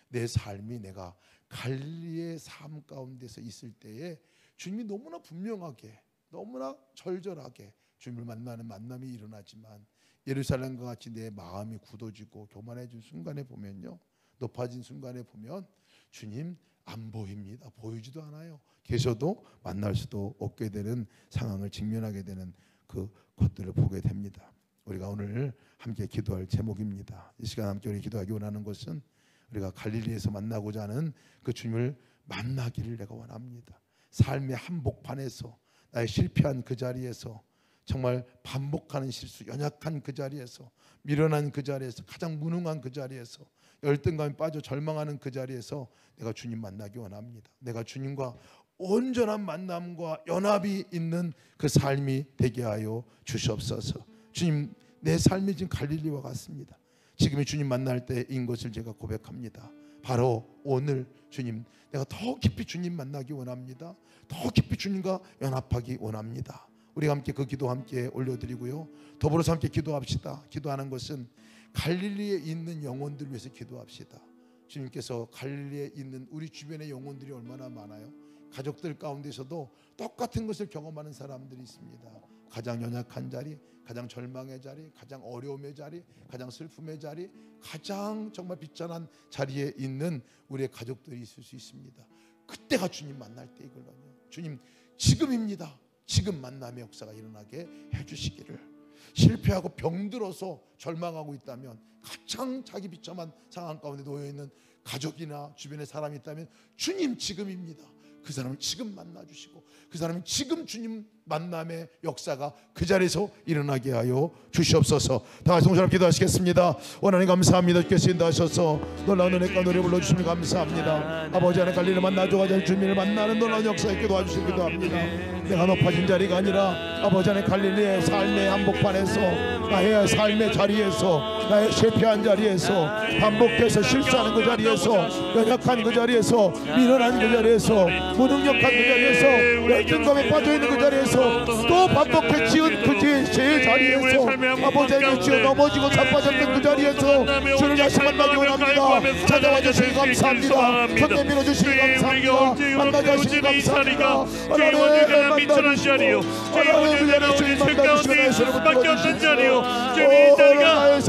내 삶이 내가 갈릴리의 삶 가운데서 있을 때에 주님이 너무나 분명하게, 너무나 절절하게 주님을 만나는 만남이 일어나지만, 예루살렘과 같이 내 마음이 굳어지고 교만해진 순간에 보면요, 높아진 순간에 보면 주님 안 보입니다. 보이지도 않아요. 계셔도 만날 수도 없게 되는 상황을 직면하게 되는 그 것들을 보게 됩니다. 우리가 오늘 함께 기도할 제목입니다. 이 시간 함께 우리 기도하기 원하는 것은 우리가 갈릴리에서 만나고자 하는 그 주님을 만나기를 내가 원합니다. 삶의 한복판에서, 나의 실패한 그 자리에서, 정말 반복하는 실수, 연약한 그 자리에서, 미련한 그 자리에서, 가장 무능한 그 자리에서, 열등감에 빠져 절망하는 그 자리에서 내가 주님 만나기 원합니다. 내가 주님과 온전한 만남과 연합이 있는 그 삶이 되게 하여 주시옵소서. 주님, 내 삶이 지금 갈릴리와 같습니다. 지금이 주님 만날 때인 것을 제가 고백합니다. 바로 오늘 주님, 내가 더 깊이 주님 만나기 원합니다. 더 깊이 주님과 연합하기 원합니다. 우리가 함께 그 기도 함께 올려드리고요, 더불어서 함께 기도합시다. 기도하는 것은 갈릴리에 있는 영혼들을 위해서 기도합시다. 주님께서 갈릴리에 있는 우리 주변의 영혼들이 얼마나 많아요. 가족들 가운데서도 똑같은 것을 경험하는 사람들이 있습니다. 가장 연약한 자리, 가장 절망의 자리, 가장 어려움의 자리, 가장 슬픔의 자리, 가장 정말 비참한 자리에 있는 우리의 가족들이 있을 수 있습니다. 그때가 주님 만날 때이거든요. 주님, 지금입니다. 지금 만남의 역사가 일어나게 해주시기를. 실패하고 병들어서 절망하고 있다면, 가장 자기 비참한 상황 가운데 놓여있는 가족이나 주변의 사람이 있다면, 주님 지금입니다. 그 사람을 지금 만나주시고, 그 사람이 지금 주님 만남의 역사가 그 자리에서 일어나게 하여 주시옵소서. 다 같이 동시에 기도하시겠습니다. 하나님 감사합니다. 주께서 인도하셔서 놀라운 은혜과 노래 불러주시면 감사합니다. 아버지 안에 갈릴리 만나줘가지고 주님을 만나는 놀라운 역사에 기도하시기 기도합니다. 내가 높아진 자리가 아니라 아버지 안에 갈릴리의 삶의 한복판에서, 나의 삶의 자리에서, 나의 실패한 자리에서, 반복해서 실수하는 그 자리에서, 연약한 그 자리에서, 미련한 그 자리에서, 무능력한 그 자리에서, 열등감에 빠져있는 그 자리에서, 또 반복해 지은 그 죄의 자리에서, 아버지에게 지어 넘어지고 자빠졌던 그 자리에서 주를 다시 만나기 원합니다. 찾아와 주시기 감사합니다. 손 밀어주시기 감사합니다. 만나게 하시기 감사합니다. 하나님 비천한 자리요, 주님 오직 그 가운데 맡겼던 자리요, 주님 이 자리가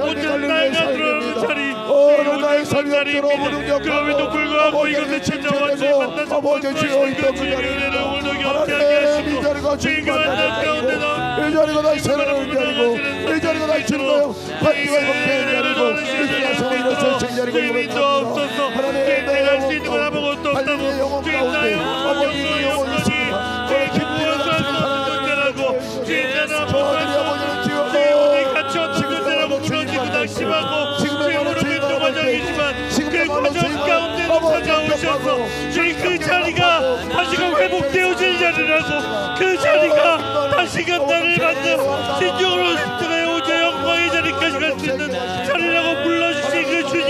온전히 나가 들어오는 자리, 나의 자리입니다. 그럼에도 불구하고 이곳에 찾아와 주님 만나서 그 주님의 은혜를 오늘도 경험하게 하시고, 주님과 만난 가운데서 이 자리가 나의 새로운 자리고, 이 자리가 나의 주님과요 관계가 회복되는 자리고, 이 자리가 성령의 설정 자리고, 주님도 없어서 내가 할 수 있는 건 아무것도 없다고, 주님 나의 영혼이 있습니다. 그 자리가 다시금 나를 받는 진정으로 승천의 오제 영광의 자리까지 갈 수 있는 자리라고 불러주신 그 주님,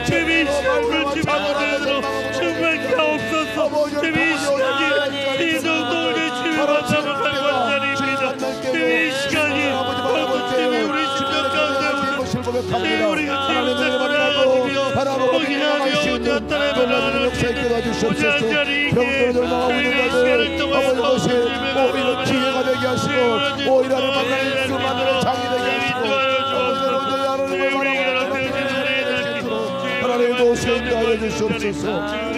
주님이 시험을 지방하면서 정말 가옵소서. 주님이 시간이 이 정도의 주님을 만나면 갈구한 자리입니다. 주님이 시간이 결국 주님이 우리 심령 가운데 고백합니다. 하나님을 만나고 바라보고 나가시는 놀라운 역사에 껴가 주시옵소서. 병들어 절망하고 있는 자들 아버지 것이 오히려 기회가 되게 하시고 오히려 만나는 수많은 장이 되게 하시고 하나님 도우시고 인도하여 주시옵소서.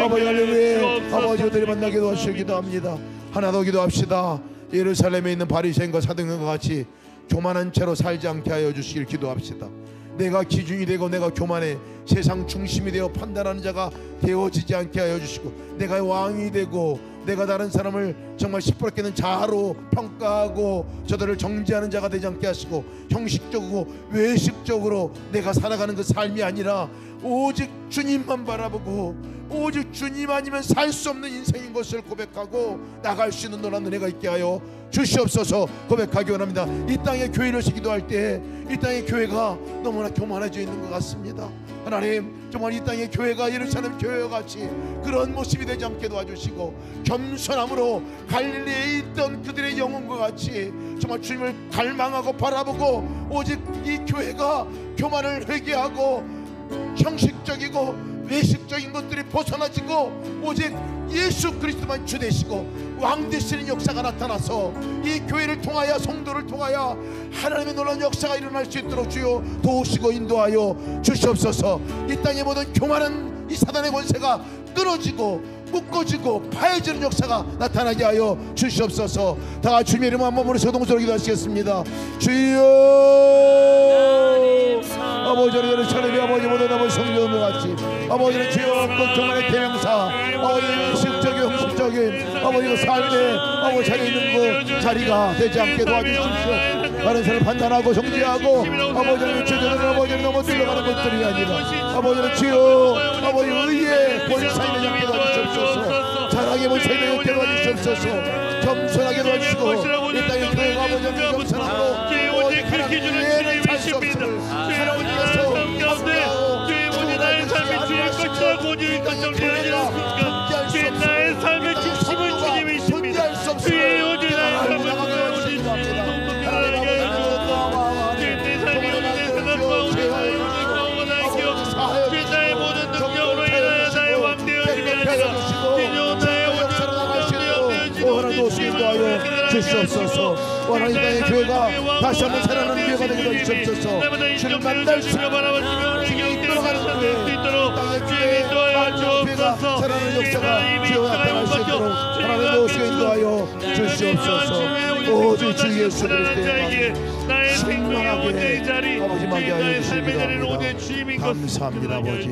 아버지 할렐루야. 아버지들이 만나게 도와주시기 기도합니다. 하나 더 기도합시다. 예루살렘에 있는 바리새인과 사도행전과 같이 교만한 채로 살지 않게 하여 주시길 기도합시다. 내가 기준이 되고 내가 교만해 세상 중심이 되어 판단하는 자가 되어지지 않게 하여 주시고, 내가 왕이 되고 내가 다른 사람을 정말 시퍼렇게는 자아로 평가하고 저들을 정죄하는 자가 되지 않게 하시고, 형식적이고 외식적으로 내가 살아가는 그 삶이 아니라 오직 주님만 바라보고 오직 주님 아니면 살 수 없는 인생인 것을 고백하고 나갈 수 있는 놀라운 은혜가 있게 하여 주시옵소서. 고백하기 원합니다. 이 땅에 교회를 기도할 때 이 땅의 교회가 너무나 교만해져 있는 것 같습니다. 하나님, 정말 이 땅의 교회가 예루살렘 교회와 같이 그런 모습이 되지 않게 도와주시고, 겸손함으로 갈릴리에 있던 그들의 영혼과 같이 정말 주님을 갈망하고 바라보고 오직 이 교회가 교만을 회개하고 형식적이고 외식적인 것들이 벗어나지고 오직 예수 그리스도만 주 되시고 왕 되시는 역사가 나타나서 이 교회를 통하여 성도를 통하여 하나님의 놀라운 역사가 일어날 수 있도록 주여 도우시고 인도하여 주시옵소서. 이 땅의 모든 교만한 이 사단의 권세가 끊어지고 묶어지고 파해지는 역사가 나타나게 하여 주시옵소서. 다 같이 주님의 이름 한 번으로 소동적으로 기도하시겠습니다. 주여 아버지는 예루살렘이 아버지 모든 아버지 성령과 같이 아버지는 주여 그 교만의 대명사 아버지는 실적인 형식적인 아버지 그 삶의 아버지 자리에 있는 그 자리가 되지 않게 도와주십시오. 다른 사람을 판단하고 정죄하고 아버지는 주제는 아버지는 넘어뜨려 가는 것들이 아니라 아버지는 주여 아버지 의의 본사에 되지 않게 도와주시옵소서. 자랑의 본사에 되지 않게 도와주시옵소서. 겸손하게 도와주시고 이 땅의 교회가 아버지는 겸손함으로 그렇게 주는 주님이십니다. 하나님께서 가운데 주의 모든 나의 삶의 주일 것이라 고지의 것을 보여주는 순간 주의 나의 삶의 중심은 주님이십니다. 주의 모든 나의 삶을 보여주신 성도들에게 주의 내 삶이 내 생각과 우리 삶을 영원하게 하시고 주의 나의 모든 능력으로 인하여 나의 왕 되어지게 하시고 주여 나의 모든 하나님 도우시고 주시옵소서. 하나님 땅의 교회가 다시 한번 살아나는 교회가 되게 해주시옵소서. 주를 만날 수 있는 이끌어가는 교회, 땅의 교회가 살아나는 역사가 주여 나타날 수 있도록 하나님 도우시고 인도하여 주시옵소서. 오직 주 예수 그리스도의 충만하게 아버지 만게 하여 주시기 바랍니다. 감사합니다. 아버지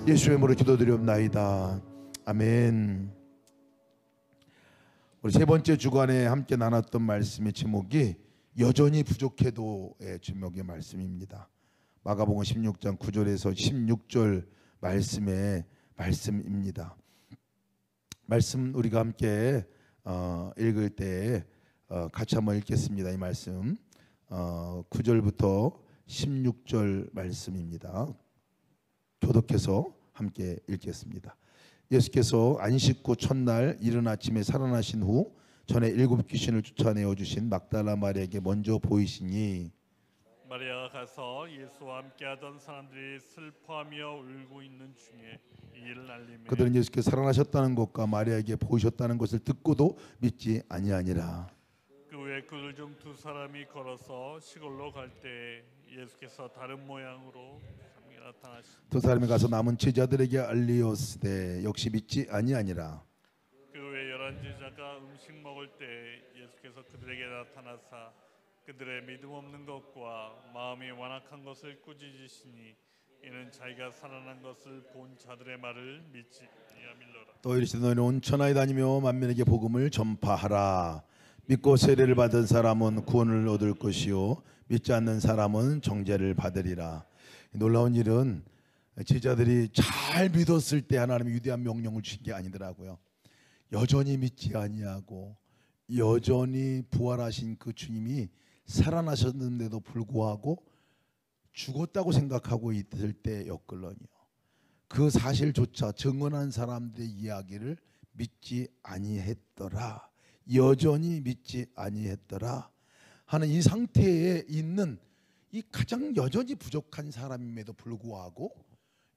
예수의 이름으로 기도드리옵나이다. 아멘. 우리 세 번째 주간에 함께 나눴던 말씀의 제목이 여전히 부족해도의 제목의 말씀입니다. 마가복음 16장 9절에서 16절 말씀의 말씀입니다. 말씀 우리가 함께 읽을 때 같이 한번 읽겠습니다. 이 말씀 9절부터 16절 말씀입니다. 교독해서 함께 읽겠습니다. 예수께서 안식 후 첫날 이른 아침에 살아나신 후 전에 7 귀신을 쫓아내어 주신 막달라 마리아에게 먼저 보이시니, 마리아가 가서 예수와 함께하던 사람들이 슬퍼하며 울고 있는 중에 이 일을 알리며 그들은 예수께서 살아나셨다는 것과 마리아에게 보이셨다는 것을 듣고도 믿지 아니하니라. 그 후에 그들 중 2 사람이 걸어서 시골로 갈 때 예수께서 다른 모양으로 나타나시니 2 사람이 가서 남은 제자들에게 알리었으되 역시 믿지 아니하니라. 그 후에 11 제자가 음식 먹을 때 예수께서 그들에게 나타나사 그들의 믿음 없는 것과 마음이 완악한 것을 꾸짖으시니 이는 자기가 살아난 것을 본 자들의 말을 믿지 아니함일러라. 또 이르시되 너희는 온 천하에 다니며 만민에게 복음을 전파하라. 믿고 세례를 받은 사람은 구원을 얻을 것이요 믿지 않는 사람은 정죄를 받으리라. 놀라운 일은 제자들이 잘 믿었을 때 하나님의 위대한 명령을 주신 게 아니더라고요. 여전히 믿지 아니하고 여전히 부활하신 그 주님이 살아나셨는데도 불구하고 죽었다고 생각하고 있을 때였걸런요. 그 사실조차 증언한 사람들의 이야기를 믿지 아니했더라. 여전히 믿지 아니했더라 하는 이 상태에 있는 이 가장 여전히 부족한 사람임에도 불구하고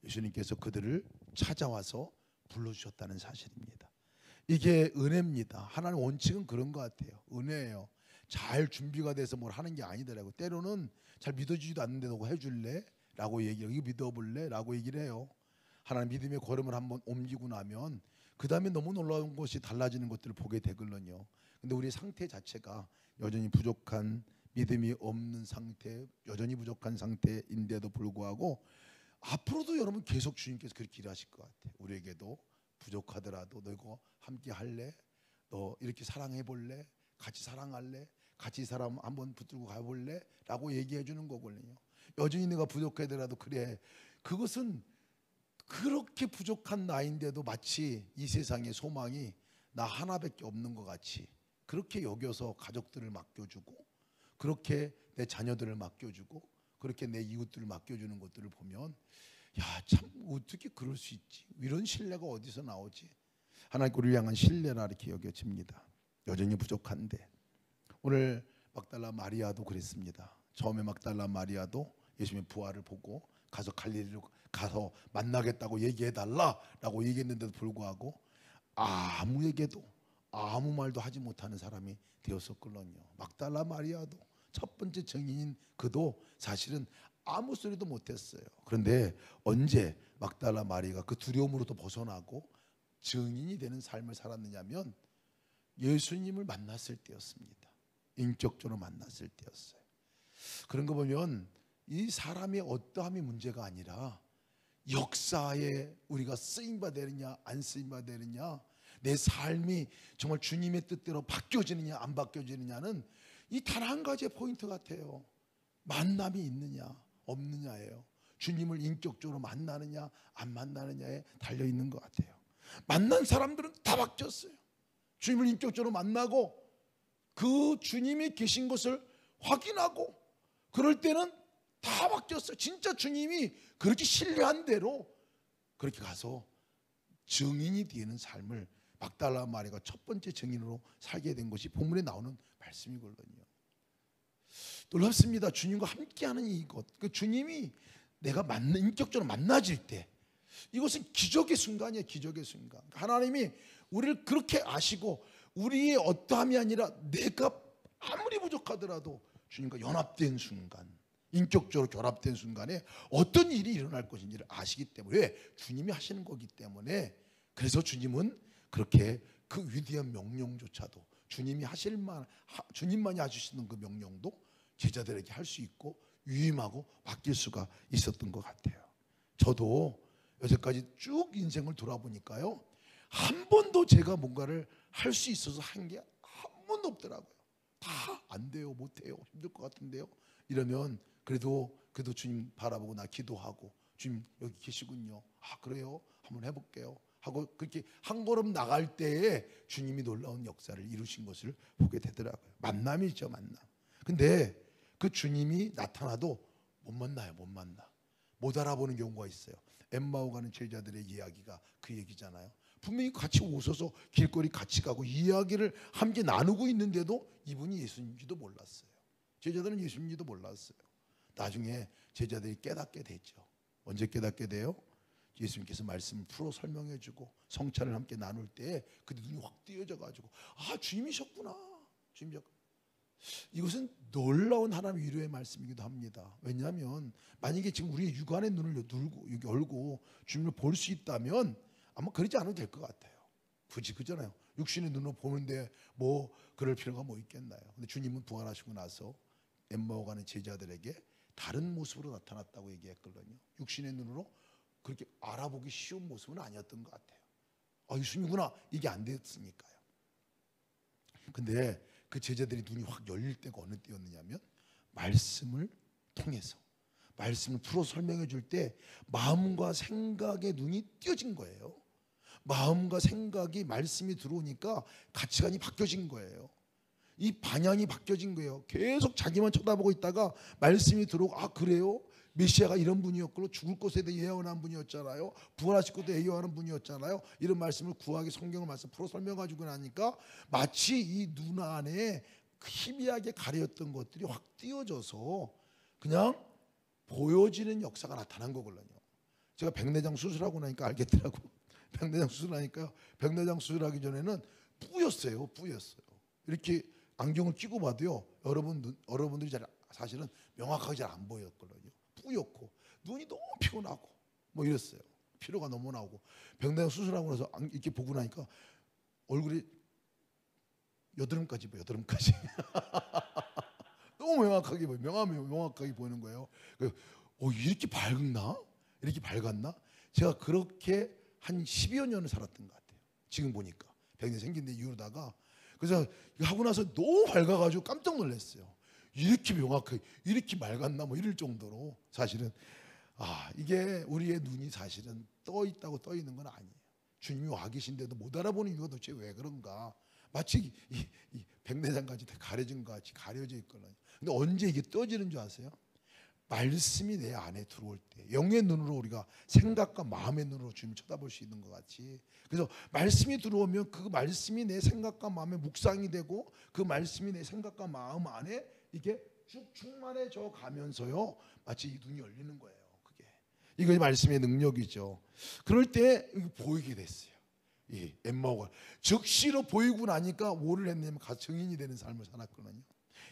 예수님께서 그들을 찾아와서 불러주셨다는 사실입니다. 이게 은혜입니다. 하나님 원칙은 그런 것 같아요. 은혜예요. 잘 준비가 돼서 뭘 하는 게 아니더라고요. 때로는 잘 믿어지지도 않는데도 해줄래? 라고 얘기해요. 이거 믿어볼래? 라고 얘기를 해요. 하나님 믿음의 걸음을 한번 옮기고 나면 그 다음에 너무 놀라운 것이 달라지는 것들을 보게 되거든요. 근데 우리 상태 자체가 여전히 부족한, 믿음이 없는 상태, 여전히 부족한 상태인데도 불구하고 앞으로도 여러분 계속 주님께서 그렇게 일하실 것 같아요. 우리에게도 부족하더라도 너 이거 함께 할래? 너 이렇게 사랑해 볼래? 같이 사랑할래? 같이 사람 한번 붙들고 가볼래? 라고 얘기해 주는 거거든요. 여전히 내가 부족하더라도 그래. 그것은 그렇게 부족한 나인데도 마치 이 세상의 소망이 나 하나밖에 없는 것 같이 그렇게 여겨서 가족들을 맡겨주고, 그렇게 내 자녀들을 맡겨주고, 그렇게 내 이웃들을 맡겨주는 것들을 보면 야, 참 어떻게 그럴 수 있지? 이런 신뢰가 어디서 나오지? 하나님 우리를 향한 신뢰라 이렇게 여겨집니다. 여전히 부족한데 오늘 막달라 마리아도 그랬습니다. 처음에 막달라 마리아도 예수님의 부활을 보고 가서 갈릴리로 가서 만나겠다고 얘기해달라라고 얘기했는데도 불구하고 아무에게도 아무 말도 하지 못하는 사람이 되었었거든요. 막달라 마리아도 첫 번째 증인인 그도 사실은 아무 소리도 못했어요. 그런데 언제 막달라 마리아가 그 두려움으로도 벗어나고 증인이 되는 삶을 살았느냐면 예수님을 만났을 때였습니다. 인격적으로 만났을 때였어요. 그런 거 보면 이 사람의 어떠함이 문제가 아니라 역사에 우리가 쓰임받으느냐 안 쓰임받으느냐, 내 삶이 정말 주님의 뜻대로 바뀌어지느냐 안 바뀌어지느냐는 이 단 한 가지의 포인트 같아요. 만남이 있느냐 없느냐예요. 주님을 인격적으로 만나느냐 안 만나느냐에 달려있는 것 같아요. 만난 사람들은 다 바뀌었어요. 주님을 인격적으로 만나고 그 주님이 계신 것을 확인하고 그럴 때는 다 바뀌었어요. 진짜 주님이 그렇게 신뢰한 대로 그렇게 가서 증인이 되는 삶을 막달라 마리아가 첫 번째 증인으로 살게 된 것이 본문에 나오는 말씀이거든요. 놀랍습니다. 주님과 함께하는 이것, 그 주님이 내가 인격적으로 만나질 때 이것은 기적의 순간이에요. 기적의 순간. 하나님이 우리를 그렇게 아시고 우리의 어떠함이 아니라 내가 아무리 부족하더라도 주님과 연합된 순간, 인격적으로 결합된 순간에 어떤 일이 일어날 것인지를 아시기 때문에, 왜? 주님이 하시는 거기 때문에. 그래서 주님은 그렇게 그 위대한 명령조차도 주님이 하실 만, 주님만이 하시는 그 명령도 제자들에게 할 수 있고 유임하고 맡길 수가 있었던 것 같아요. 저도 여태까지 쭉 인생을 돌아보니까요, 한 번도 제가 뭔가를 할 수 있어서 한 게 한 번도 없더라고요. 다 안 돼요, 못 해요, 힘들 것 같은데요. 이러면 그래도 주님 바라보고 나 기도하고, 주님 여기 계시군요. 아 그래요? 한번 해볼게요 하고 그렇게 한 걸음 나갈 때에 주님이 놀라운 역사를 이루신 것을 보게 되더라고요. 만남이죠, 만남. 근데 그 주님이 나타나도 못 만나요. 못 알아보는 경우가 있어요. 엠마오 가는 제자들의 이야기가 그 얘기잖아요. 분명히 같이 오셔서 길거리 같이 가고 이야기를 함께 나누고 있는데도 이분이 예수님인지도 몰랐어요. 제자들은 예수님인지도 몰랐어요. 나중에 제자들이 깨닫게 되죠. 언제 깨닫게 돼요? 예수님께서 말씀을 풀어 설명해주고 성찬을 함께 나눌 때 그들 눈이 확 띄어져가지고 아 주님이셨구나. 주님이셨구나. 이것은 놀라운 하나님의 위로의 말씀이기도 합니다. 왜냐하면 만약에 지금 우리의 육안의 눈을 열고 주님을 볼 수 있다면 아마 그러지 않아도 될 것 같아요. 굳이 그잖아요. 육신의 눈으로 보는데 뭐 그럴 필요가 뭐 있겠나요? 근데 주님은 부활하시고 나서 엠마오 가는 제자들에게 다른 모습으로 나타났다고 얘기했거든요. 육신의 눈으로 그렇게 알아보기 쉬운 모습은 아니었던 것 같아요. 아 예수님이구나 이게 안 됐으니까요. 근데 그 제자들이 눈이 확 열릴 때가 어느 때였느냐면 말씀을 통해서 말씀을 풀어 설명해 줄 때 마음과 생각의 눈이 띄어진 거예요. 마음과 생각이 말씀이 들어오니까 가치관이 바뀌어진 거예요. 이 방향이 바뀌어진 거예요. 계속 자기만 쳐다보고 있다가 말씀이 들어오고, 아 그래요? 메시아가 이런 분이었고 죽을 것에 대해 예언한 분이었잖아요. 부활하실 것에 대해 예언하는 분이었잖아요. 이런 말씀을 구하게 성경을 말씀 풀어 설명가지고 나니까 마치 이 눈 안에 희미하게 가려졌던 것들이 확 띄어져서 그냥 보여지는 역사가 나타난 거거든요. 제가 백내장 수술하고 나니까 알겠더라고. 백내장 수술하니까요. 백내장 수술하기 전에는 뿌였어요. 이렇게 안경을 끼고 봐도요. 여러분들이 사실은 명확하게 잘 안 보였거든요. 뿌였고 눈이 너무 피곤하고 뭐 이랬어요. 피로가 너무 나오고 백내장 수술하고 나서 이렇게 보고 나니까 얼굴이 여드름까지 보여. 여드름까지. 너무 명확하게 보여. 명확하게 보이는 거예요. 이렇게 밝나? 이렇게 밝았나? 제가 그렇게 한 10여 년을 살았던 것 같아요. 지금 보니까 백내 생긴 데 이후로다가 그래서 하고 나서 너무 밝아가지고 깜짝 놀랐어요. 이렇게 명확하게 이렇게 맑았나 뭐 이럴 정도로 사실은 이게 우리의 눈이 사실은 떠 있다고 떠 있는 건 아니에요. 주님이 와 계신데도 못 알아보는 이유가 도대체 왜 그런가? 마치 이 백내장까지 다 가려진 것 같이 가려져 있거든요. 근데 언제 이게 떠지는 줄 아세요? 말씀이 내 안에 들어올 때 영의 눈으로 우리가 생각과 마음의 눈으로 주님을 쳐다볼 수 있는 것 같이 그래서 말씀이 들어오면 그 말씀이 내 생각과 마음에 묵상이 되고 그 말씀이 내 생각과 마음 안에 이게 쭉 충만해져 가면서요 마치 이 눈이 열리는 거예요. 이게 말씀의 능력이죠. 그럴 때 보이게 됐어요. 이 엠마오가 즉시로 보이고 나니까 뭐를 했냐면 증인이 되는 삶을 살았거든요.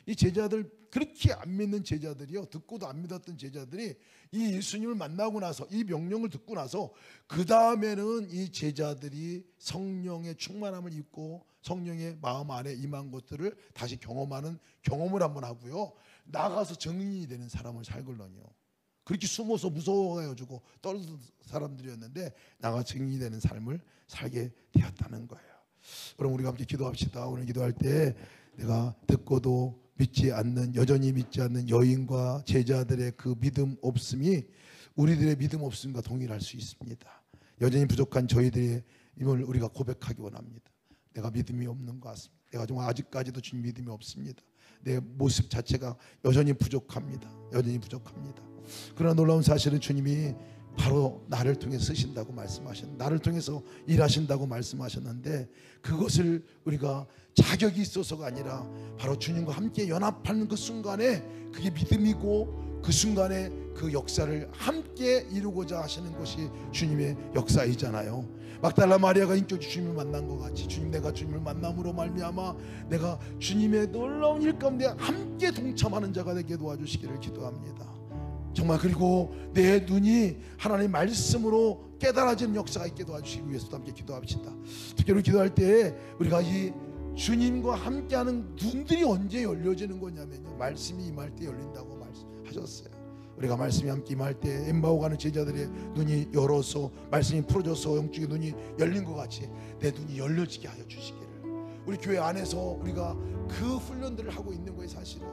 이 제자들 그렇게 안 믿는 제자들이요 듣고도 안 믿었던 제자들이 이 예수님을 만나고 나서 이 명령을 듣고 나서 그 다음에는 이 제자들이 성령의 충만함을 입고 성령의 마음 안에 임한 것들을 다시 경험하는 경험을 한번 하고요 나가서 증인이 되는 사람을 살거든요. 그렇게 숨어서 무서워가지고 떨던 사람들이었는데 나가 증인이 되는 삶을 살게 되었다는 거예요. 그럼 우리가 함께 기도합시다. 오늘 기도할 때 내가 듣고도 여전히 믿지 않는 여인과 제자들의 그 믿음 없음이 우리들의 믿음 없음과 동일할 수 있습니다. 여전히 부족한 저희들의 힘을 우리가 고백하기 원합니다. 내가 믿음이 없는 것 같습니다. 내가 정말 아직까지도 주님 믿음이 없습니다. 내 모습 자체가 여전히 부족합니다. 그러나 놀라운 사실은 주님이 바로 나를 통해 쓰신다고 말씀하셨는데 나를 통해서 일하신다고 말씀하셨는데 그것을 우리가 자격이 있어서가 아니라 바로 주님과 함께 연합하는 그 순간에 그게 믿음이고 그 순간에 그 역사를 함께 이루고자 하시는 것이 주님의 역사이잖아요. 막달라 마리아가 인격적으로 주님을 만난 것 같이 주님 내가 주님을 만남으로 말미암아 내가 주님의 놀라운 일 가운데 함께 동참하는 자가 되게 도와주시기를 기도합니다. 정말 그리고 내 눈이 하나님의 말씀으로 깨달아지는 역사가 있게 도와주시기 위해서도 함께 기도합시다. 특별히 기도할 때 우리가 이 주님과 함께하는 눈들이 언제 열려지는 거냐면요 말씀이 임할 때 열린다고 말씀하셨어요. 우리가 말씀이 함께 임할 때 엠마오 가는 제자들의 눈이 열어서 말씀이 풀어져서 영적인 눈이 열린 것 같이 내 눈이 열려지게 하여 주시기를 우리 교회 안에서 우리가 그 훈련들을 하고 있는 거예요. 사실은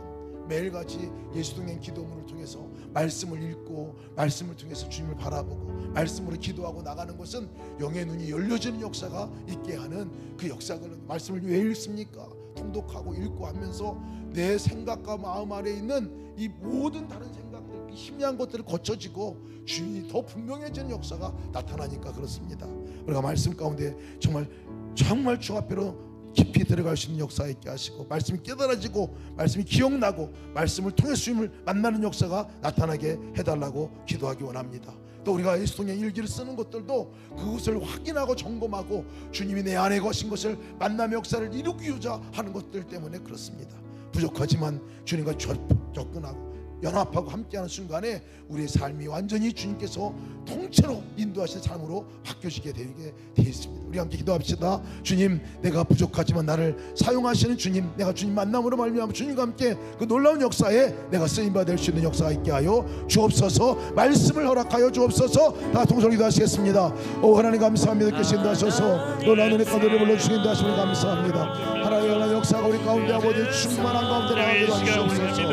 매일같이 예수동행 기도문을 통해서 말씀을 읽고 말씀을 통해서 주님을 바라보고 말씀으로 기도하고 나가는 것은 영의 눈이 열려지는 역사가 있게 하는 그 역사를 말씀을 왜 읽습니까? 통독하고 읽고 하면서 내 생각과 마음 안에 있는 이 모든 다른 생각들 희미한 것들을 거쳐지고 주인이 더 분명해지는 역사가 나타나니까 그렇습니다. 우리가 말씀 가운데 정말 주 앞에로 깊이 들어갈 수 있는 역사 있게 하시고 말씀이 깨달아지고 말씀이 기억나고 말씀을 통해 주님을 만나는 역사가 나타나게 해달라고 기도하기 원합니다. 또 우리가 예수통의 일기를 쓰는 것들도 그것을 확인하고 점검하고 주님이 내 안에 거신 것을 만남의 역사를 이루고자 하는 것들 때문에 그렇습니다. 부족하지만 주님과 접근하고 연합하고 함께하는 순간에 우리의 삶이 완전히 주님께서 통째로 인도하시는 삶으로 바뀌어지게 되게 되어 있습니다. 우리 함께 기도합시다. 주님, 내가 부족하지만 나를 사용하시는 주님, 내가 주님 만남으로 말미암아 주님과 함께 그 놀라운 역사에 내가 쓰임받을 수 있는 역사가 있게 하여 주옵소서. 말씀을 허락하여 주옵소서. 다 동서로 기도하시겠습니다. 오 하나님 감사합니다. 이렇게 인도하셔서 놀라운 은혜 가운데 불러주시는 인도하심을 감사합니다. 하나님의 역사가 우리 가운데 아버지 충만한 가운데 나가게 하시옵소서.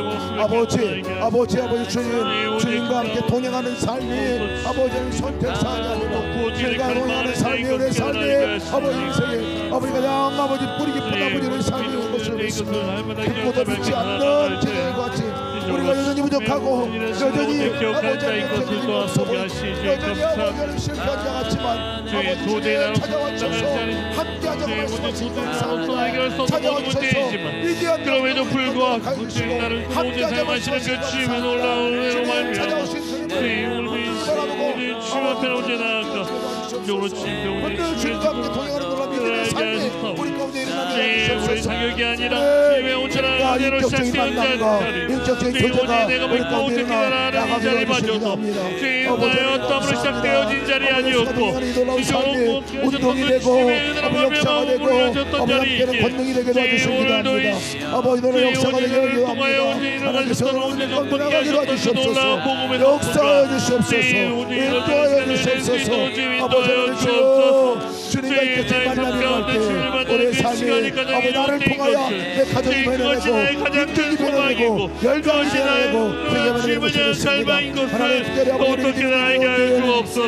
아버지 주님과 함께 동행하는 삶이 아버지는 선택사항이 아니고 주님과 동행하는 삶이 우리의 삶이 아버지 인생에 아버지 가장 아버지 뿌리 깊은 아버지의 삶이 온 것을 듣고도 듣지 않는 제자들과 같이 우리가 여전히 부족하고 여전히 아버지의 책임이 없어 보이고 여전히 아버지를 실패하지 않았지만 아버지의 찾아와 주셔서 함께하자고 말씀하신 감사합니다. 찾아와 주셔서 위대한 그럼에도 불구하고 나를 모든 함께하자고 사용하시는 그 주님의 놀라운 은혜로 말미암아 우리 주님 앞에 오지 나아가 오늘 주님과 함께 동행하는 놀라운 믿음의 삶이 우리 가운데 일어나게 우리 하옵소서. 자격이 아니라 주님의 온전한 은혜로 인격적인 시작된 만남과 자리 인격적인 주님 교제가 내가 우리 믿고 가운데 어떻게 나라는 이 자리 마저도 주님 나의 어떠함으로 시작되어진 자리 아니었고 이제는 운동이 되고 역사가 되고 함께는 권능이 되게 도와주시기도 합니다. 아버지 너는 역사가 되게 하기도 합니다. 하나님께서 오늘 건너 나가게 도와주시옵소서. 역사하여 주시옵소서. 인도하여 주시옵소서. 아버지 주여 주님과 이렇게 만나는 갈때 우리의 삶이 아버지 나를 통하여 내 가정이 변화되고 인격이 변화되고 열방이 변화되고 회개만 되겠습니다. 하나님 특별히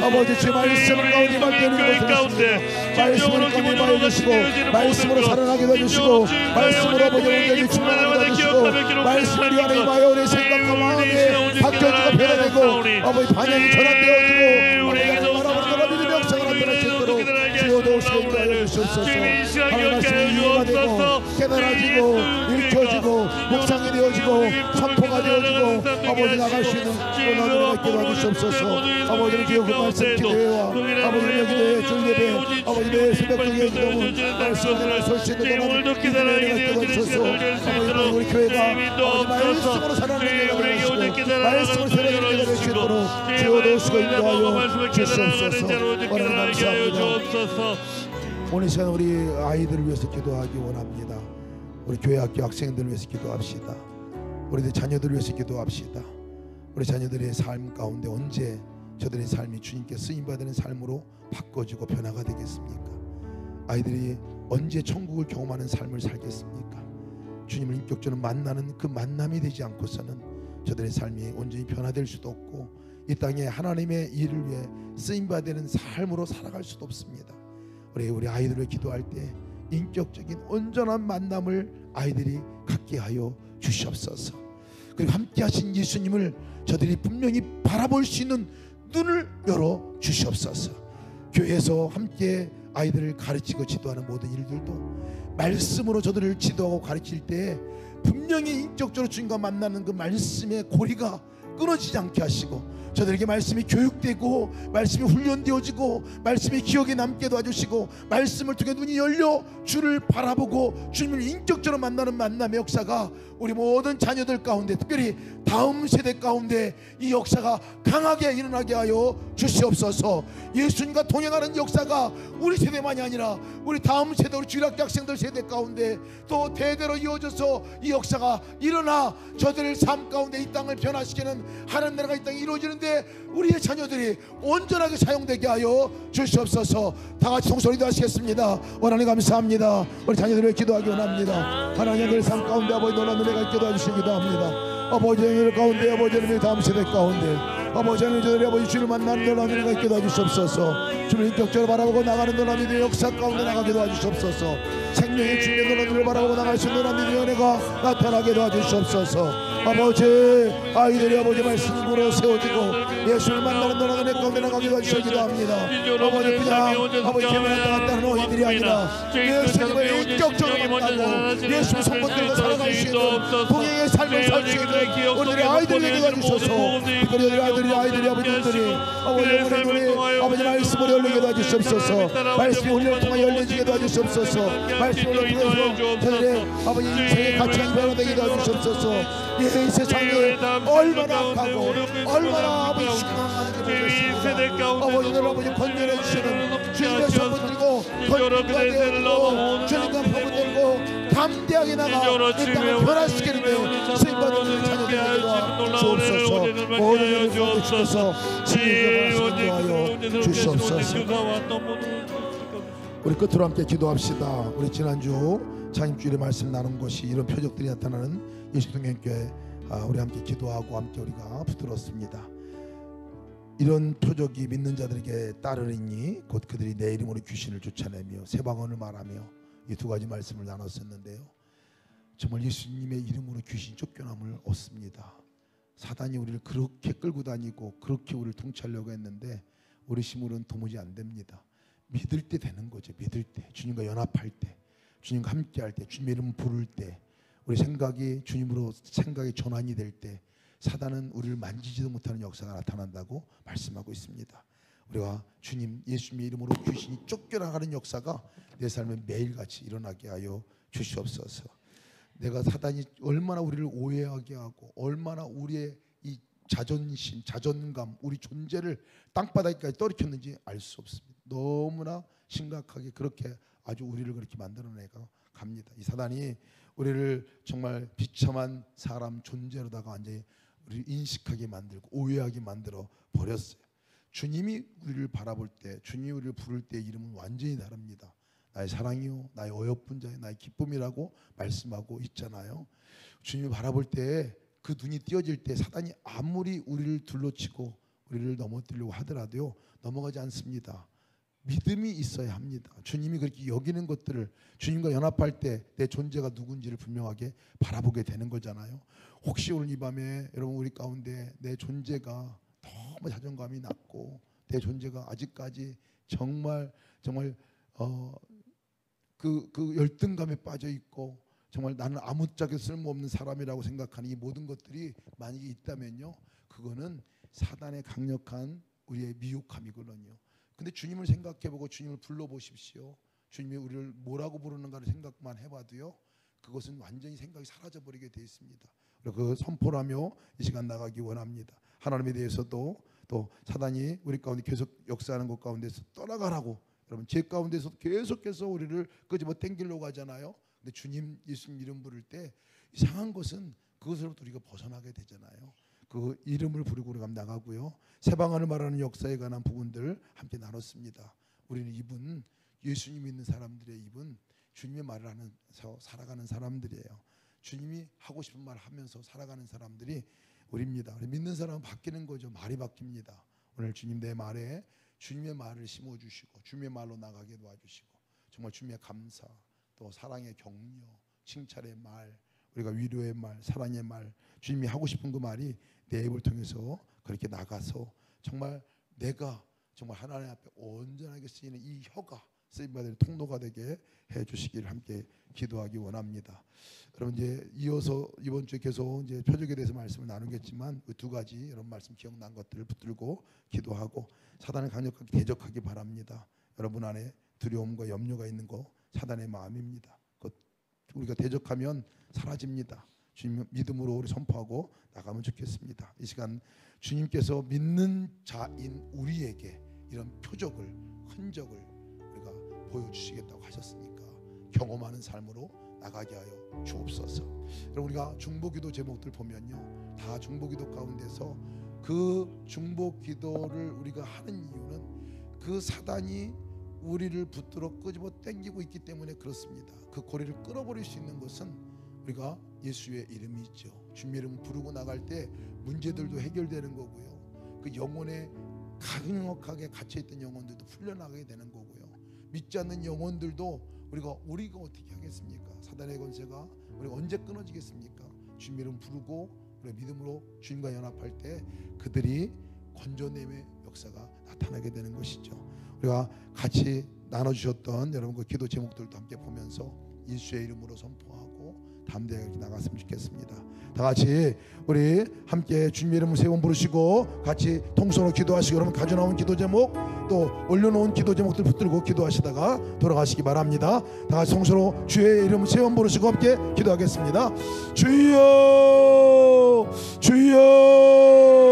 아버지 주 말씀을 가운데 임할 것을 말씀을 가운데 임하여주시고 말씀으로 살아나게 해주시고 말씀으로 아버지 온전히 충만하게 해주시고 말씀을 안에 임하여 우리의 생각과 마음이 바뀌어지고 변화되고 아버지 반영이 전환되어지고 아버지 바라보는 믿음의 역사가 나타날 수 있도록 주여도 세임하여 주시옵소서. 하나님 말씀이 이해가 되고 깨달아지고 읽혀지고 묵상이 되어지고 선포가 되어지고 아버지 나갈 수 있는 그런 은혜가 있게 도와주시옵소서. 아버지는 주여 그 말씀 기도회와 아버지는 여기에 주일예배 아버지 내 새벽경에 기도문 말씀을 설치는 동안 기도의 은혜가 있게 도와주소서. 아버지 우리 교회가 아버지 말씀으로 살아가는 은혜가 되시고 말씀을 살아가는 은혜가 되시도록 주여 도우시고 인도하여 주시옵소서. 오늘 감사합니다. 오늘 시간 우리 아이들을 위해서 기도하기 원합니다. 우리 교회 학교 학생들을 위해서 기도합시다. 우리들 자녀들을 위해서 기도합시다. 우리 자녀들의 삶 가운데 언제 저들의 삶이 주님께 쓰임받는 삶으로 바꿔지고 변화가 되겠습니까? 아이들이 언제 천국을 경험하는 삶을 살겠습니까? 주님을 인격적으로 만나는 그 만남이 되지 않고서는 저들의 삶이 온전히 변화될 수도 없고 이 땅에 하나님의 일을 위해 쓰임받는 삶으로 살아갈 수도 없습니다. 우리 아이들을 기도할 때 인격적인 온전한 만남을 아이들이 갖게 하여 주시옵소서. 그리고 함께 하신 예수님을 저들이 분명히 바라볼 수 있는 눈을 열어 주시옵소서. 교회에서 함께 아이들을 가르치고 지도하는 모든 일들도 말씀으로 저들을 지도하고 가르칠 때 분명히 인격적으로 주님과 만나는 그 말씀의 고리가 끊어지지 않게 하시고 저들에게 말씀이 교육되고 말씀이 훈련되어지고 말씀이 기억에 남게 도와주시고 말씀을 통해 눈이 열려 주를 바라보고 주님을 인격적으로 만나는 만남의 역사가 우리 모든 자녀들 가운데 특별히 다음 세대 가운데 이 역사가 강하게 일어나게 하여 주시옵소서. 예수님과 동행하는 역사가 우리 세대만이 아니라 우리 다음 세대 우리 주일학교 학생들 세대 가운데 또 대대로 이어져서 이 역사가 일어나 저들의 삶 가운데 이 땅을 변화시키는 하나님 나라가 이 땅에 이루어지는데 우리의 자녀들이 온전하게 사용되게 하여 주시옵소서. 다같이 통소리도 하시겠습니다. 하나님 감사합니다. 우리 자녀들을 기도하기 원합니다. 하나님의 삶 가운데 아버지 놀라운 은혜가 있게 도와주시기도 합니다. 아버지의 가운데 아버지의 다음 세대 가운데 아버지 하나님 저들이 아버지 주를 만나는 놀라운 은혜가 있게 도와주시옵소서. 주를 인격적으로 바라보고 나가는 놀라운 믿음의 역사 가운데 나가게 도와주시옵소서. 생명의 주님의 놀라운 은혜를 바라보고 나갈 수 있는 놀라운 믿음의 은혜가 나타나게 도와주시옵소서. 아버지 아이들이 아버지 말씀으로 세워지고 예수를 만나는 놀라운 은혜 가운데 나가게 도와주시기도 합니다. 아버지 그냥 아버지 개만 왔다 갔다 하는 어린이들이 아니라 예수님을 인격적으로 만나고 예수 성권들과 살아갈 수 있는 동행의 삶을 살 수 있는 우리들의 아이들에게 도와주셔서 특별히 우리 아이들이 아버지들이 아버지 아버지 말씀으로 열리게 도와주시옵소서. 말씀이 훈련을 통해 열려지게 도와주시옵소서. 말씀을 통해서 저들의 아버지 인생의 가치가 변화되게 도와주시옵소서. 이 세상에 얼마나 악하고 얼마나 아버지 흉악한지 모르겠습니다. 아버지들 아버지 건전해 주시는 주님의 손을 들고 건전과 되고 주님과 법을 들고 담대하게 나가 이 땅을 변화시키는데 쓰임받는 자녀들에게 주옵소서. 모든 일을 주옵소서. 주님께서 인도하여 주시옵소서. 우리 끝으로 함께 기도합시다. 우리 지난주 장임주일에 말씀 나눈 것이 이런 표적들이 나타나는 예수동행교회 우리 함께 기도하고 함께 우리가 붙들었습니다. 이런 표적이 믿는 자들에게 따르리니 곧 그들이 내 이름으로 귀신을 쫓아내며 새 방언을 말하며 이 두 가지 말씀을 나눴었는데요. 정말 예수님의 이름으로 귀신 쫓겨남을 얻습니다. 사단이 우리를 그렇게 끌고 다니고 그렇게 우리를 통치하려고 했는데 우리 힘으로는 도무지 안 됩니다. 믿을 때 되는 거죠. 믿을 때, 주님과 연합할 때, 주님과 함께할 때, 주님의 이름 부를 때, 우리 생각이 주님으로 생각이 전환이 될 때 사단은 우리를 만지지도 못하는 역사가 나타난다고 말씀하고 있습니다. 우리가 주님 예수님의 이름으로 귀신이 쫓겨나가는 역사가 내 삶에 매일같이 일어나게 하여 주시옵소서. 내가 사단이 얼마나 우리를 오해하게 하고 얼마나 우리의 이 자존심, 자존감, 우리 존재를 땅바닥까지 떨어뜨렸는지 알 수 없습니다. 너무나 심각하게 그렇게 아주 우리를 그렇게 만들어내가 갑니다. 이 사단이 우리를 정말 비참한 사람 존재로다가 완전히 우리를 인식하게 만들고 오해하게 만들어 버렸어요. 주님이 우리를 바라볼 때, 주님이 우리를 부를 때 이름은 완전히 다릅니다. 나의 사랑이요, 나의 어여쁜 자요, 나의 기쁨이라고 말씀하고 있잖아요. 주님을 바라볼 때 그 눈이 띄어질 때 사단이 아무리 우리를 둘러치고 우리를 넘어뜨리려고 하더라도요 넘어가지 않습니다. 믿음이 있어야 합니다. 주님이 그렇게 여기는 것들을 주님과 연합할 때 내 존재가 누군지를 분명하게 바라보게 되는 거잖아요. 혹시 오늘 이 밤에 여러분 우리 가운데 내 존재가 너무 자존감이 낮고 내 존재가 아직까지 정말 그 열등감에 빠져 있고 정말 나는 아무짝에 쓸모없는 사람이라고 생각하는 이 모든 것들이 만약에 있다면요 그거는 사단의 강력한 우리의 미혹함이거든요. 근데 주님을 생각해보고 주님을 불러보십시오. 주님이 우리를 뭐라고 부르는가를 생각만 해봐도요 그것은 완전히 생각이 사라져버리게 되어 있습니다. 그 선포라며 이 시간 나가기 원합니다. 하나님에 대해서도 또 사단이 우리 가운데 계속 역사하는 것 가운데서 떠나가라고 여러분 죄 가운데서 계속해서 우리를 끄집어 당기려고 하잖아요. 근데 주님 예수님 이름 부를 때 이상한 것은 그것으로부터 우리가 벗어나게 되잖아요. 그 이름을 부르고 우리가 나가고요. 새 방언을 말하는 역사에 관한 부분들 함께 나눴습니다. 우리는 입은 예수님 믿는 사람들의 입은 주님의 말을 하면서 살아가는 사람들이에요. 주님이 하고 싶은 말 하면서 살아가는 사람들이 우리입니다. 우리 믿는 사람은 바뀌는 거죠. 말이 바뀝니다. 오늘 주님 내 말에 주님의 말을 심어주시고 주님의 말로 나가게 도와주시고 정말 주님의 감사 또 사랑의 격려 칭찬의 말 우리가 위로의 말 사랑의 말 주님이 하고 싶은 그 말이 내 입을 통해서 그렇게 나가서 정말 내가 정말 하나님 앞에 온전하게 쓰이는 이 혀가 쓰임받을 통로가 되게 해주시기를 함께 기도하기 원합니다. 여러분 이제 이어서 이번 주에 계속 이제 표적에 대해서 말씀을 나누겠지만 그 두 가지 이런 말씀 기억난 것들을 붙들고 기도하고 사단을 강력하게 대적하기 바랍니다. 여러분 안에 두려움과 염려가 있는 거 사단의 마음입니다. 우리가 대적하면 사라집니다. 주님 믿음으로 우리 선포하고 나가면 좋겠습니다. 이 시간 주님께서 믿는 자인 우리에게 이런 표적을 흔적을 우리가 보여주시겠다고 하셨으니까 경험하는 삶으로 나가게 하여 주옵소서. 여러분 우리가 중보기도 제목들 보면요 다 중보기도 가운데서 그 중보기도를 우리가 하는 이유는 그 사단이 우리를 붙들어 끄집어 당기고 있기 때문에 그렇습니다. 그 고리를 끌어버릴 수 있는 것은 우리가 예수의 이름이 있죠. 주님의 이름을 부르고 나갈 때 문제들도 해결되는 거고요. 그 영혼에 강력하게 갇혀있던 영혼들도 풀려나가게 되는 거고요. 믿지 않는 영혼들도 우리가 어떻게 하겠습니까? 사단의 권세가 우리가 언제 끊어지겠습니까? 주님의 이름 부르고 우리 믿음으로 주님과 연합할 때 그들이 건져냄의 역사가 나타나게 되는 것이죠. 우리가 같이 나눠주셨던 여러분 그 기도 제목들도 함께 보면서 예수의 이름으로 선포하고 담대하게 이렇게 나갔으면 좋겠습니다. 다 같이 우리 함께 주님의 이름을 세 번 부르시고 같이 통성으로 기도하시고 여러분 가져나온 기도 제목 또 올려놓은 기도 제목들 붙들고 기도하시다가 돌아가시기 바랍니다. 다 같이 통성으로 주의 이름을 세 번 부르시고 함께 기도하겠습니다. 주여 주여